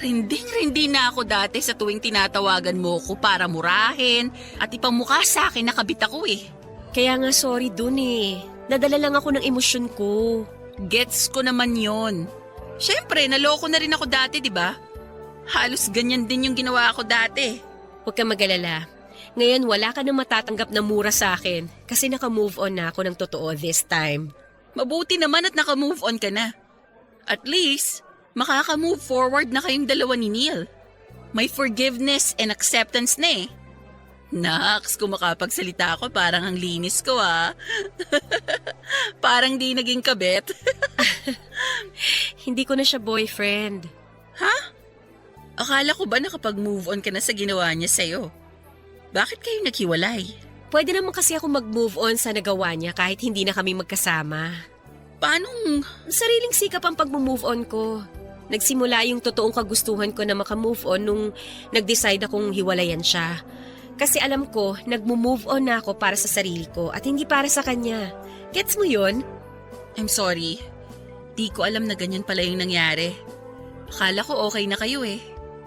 rinding-rindi na ako dati sa tuwing tinatawagan mo ko para murahin at ipamukha sa akin na kabit ako eh. Kaya nga sorry dun eh. Nadala lang ako ng emosyon ko. Gets ko naman yon. Siyempre, naloko na rin ako dati, di ba? Halos ganyan din yung ginawa ako dati. Huwag kang mag-alala. Ngayon wala ka na matatanggap na mura sa akin kasi naka-move on na ako ng totoo this time. Mabuti naman at naka-move on ka na. At least, makaka-move forward na kayong dalawa ni Neil. May forgiveness and acceptance na eh. Naks, kung makapagsalita ako, parang ang linis ko ah. Parang di naging kabet. Hindi ko na siya boyfriend. Ha? Akala ko ba nakapag-move on ka na sa ginawa niya sa'yo? Bakit kayo naghiwalay? Pwede naman kasi ako mag-move on sa nagawa niya kahit hindi na kami magkasama. Paanong? Sariling sikap ang pag-move on ko. Nagsimula yung totoong kagustuhan ko na maka-move on nung nag-decide akong hiwalayan siya. Kasi alam ko, nag-move on na ako para sa sarili ko at hindi para sa kanya. Gets mo yun? I'm sorry. Di ko alam na ganyan pala yung nangyari. Akala ko okay na kayo eh.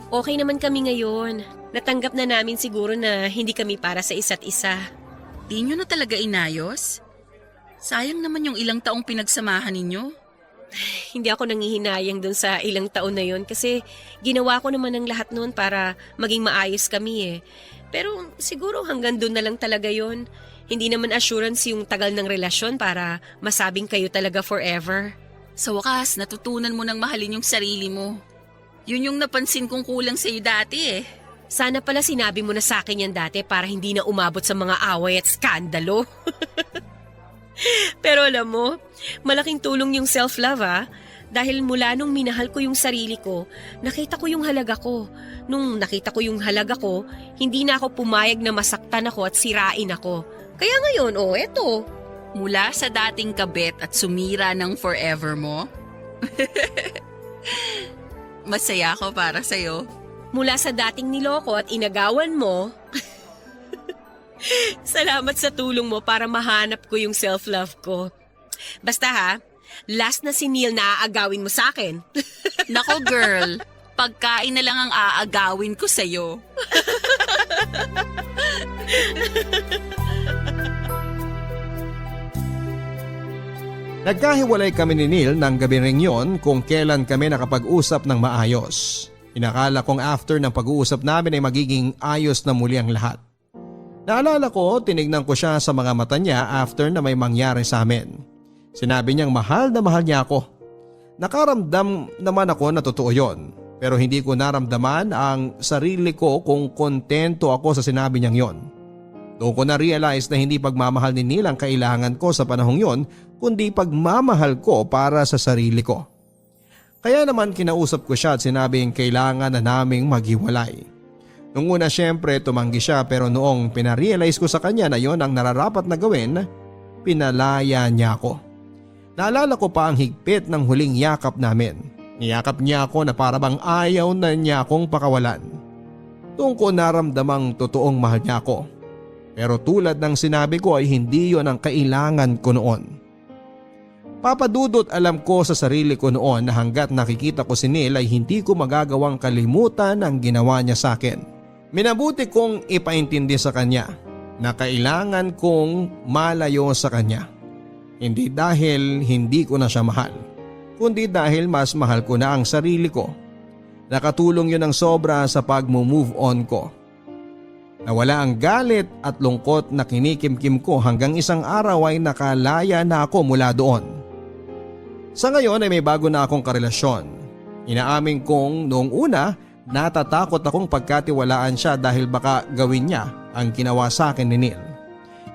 Okay naman kami ngayon. Natanggap na namin siguro na hindi kami para sa isa't isa. Di nyo na talaga inayos? Sayang naman yung ilang taong pinagsamahan ninyo. Hindi ako nangihinayang dun sa ilang taon na yon kasi ginawa ko naman ang lahat noon para maging maayos kami eh. Pero siguro hanggang dun na lang talaga yon. Hindi naman assurance yung tagal ng relasyon para masabing kayo talaga forever. Sa wakas, natutunan mo nang mahalin yung sarili mo. Yun yung napansin kong kulang sa'yo dati eh. Sana pala sinabi mo na sa akin yan dati para hindi na umabot sa mga away at skandalo. Pero alam mo, malaking tulong yung self-love ah. Dahil mula nung minahal ko yung sarili ko, nakita ko yung halaga ko. Nung nakita ko yung halaga ko, hindi na ako pumayag na masaktan ako at sirain ako. Kaya ngayon, eto. Mula sa dating kabet at sumira ng forever mo? Masaya ako para sa'yo. Mula sa dating niloko at inagawan mo, salamat sa tulong mo para mahanap ko yung self-love ko. Basta ha, last na si Neil na aagawin mo sa akin. Nako girl, pagkain na lang ang aagawin ko sa'yo. Nagkahiwalay kami ni Neil ng gabi ring yon kung kailan kami nakapag-usap ng maayos. Inakala kong after ng pag-uusap namin ay magiging ayos na muli ang lahat. Naalala ko, tinignan ko siya sa mga mata niya after na may mangyari sa amin. Sinabi niyang mahal na mahal niya ako. Nakaramdam naman ako na totoo yon, pero hindi ko naramdaman ang sarili ko kung kontento ako sa sinabi niyang yon. Doon ko na-realize na hindi pagmamahal ni Neil ang kailangan ko sa panahong yon, kundi pagmamahal ko para sa sarili ko. Kaya naman kinausap ko siya at sinabing kailangan na naming maghiwalay. Nung una syempre tumanggi siya, pero noong pinarealize ko sa kanya na yon ang nararapat na gawin, pinalaya niya ako. Naalala ko pa ang higpit ng huling yakap namin. Niyakap niya ako na parabang ayaw na niya akong pakawalan. Doon ko naramdamang totoong mahal niya ako. Pero tulad ng sinabi ko ay hindi yon ang kailangan ko noon. Papadudot, alam ko sa sarili ko noon na hanggat nakikita ko si Neil ay hindi ko magagawang kalimutan ang ginawa niya sa akin. Minabuti kong ipaintindi sa kanya na kailangan kong malayo sa kanya. Hindi dahil hindi ko na siya mahal, kundi dahil mas mahal ko na ang sarili ko. Nakatulong yun ng sobra sa pag-move on ko. Nawala ang galit at lungkot na kinikimkim ko hanggang isang araw ay nakalaya na ako mula doon. Sa ngayon ay may bago na akong karelasyon. Inaamin kong noong una natatakot akong pagkatiwalaan siya dahil baka gawin niya ang ginawa sa akin ni Neil.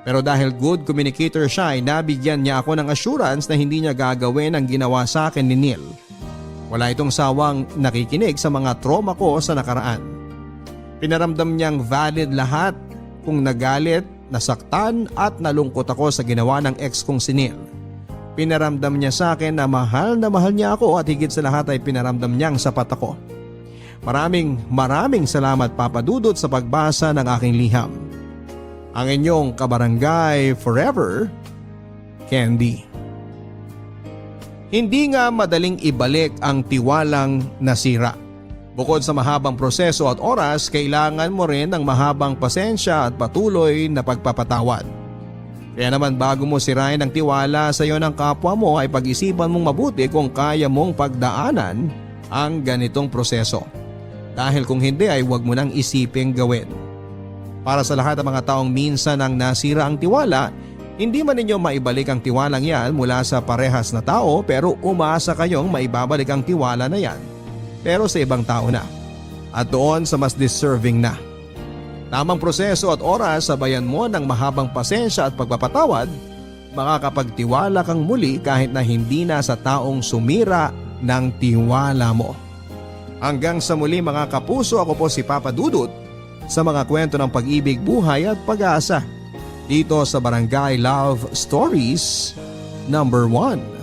Pero dahil good communicator siya ay nabigyan niya ako ng assurance na hindi niya gagawin ang ginawa sa akin ni Neil. Wala itong sawang nakikinig sa mga trauma ko sa nakaraan. Pinaramdam niyang valid lahat kung nagalit, nasaktan at nalungkot ako sa ginawa ng ex kong si Neil. Pinaramdam niya sa akin na mahal niya ako at higit sa lahat ay pinaramdam niyang sapat ako. Maraming salamat Papa Dudut sa pagbasa ng aking liham. Ang inyong kabarangay forever, Candy. Hindi nga madaling ibalik ang tiwalang nasira. Bukod sa mahabang proseso at oras, kailangan mo rin ng mahabang pasensya at patuloy na pagpapatawad. Kaya naman bago mo sirain ang tiwala sa iyo ng kapwa mo ay pag-isipan mong mabuti kung kaya mong pagdaanan ang ganitong proseso. Dahil kung hindi ay huwag mo nang isiping gawin. Para sa lahat ng mga taong minsan ang nasira ang tiwala, hindi man ninyo maibalik ang tiwalang yan mula sa parehas na tao, pero umasa kayong maibabalik ang tiwala na yan. Pero sa ibang tao na. At doon sa mas deserving na. Tamang proseso at oras sabayan mo ng mahabang pasensya at pagpapatawad, makakapagtiwala kang muli kahit na hindi na sa taong sumira ng tiwala mo. Hanggang sa muli mga kapuso, ako po si Papa Dudut sa mga kwento ng pag-ibig, buhay at pag-asa dito sa Barangay Love Stories #1.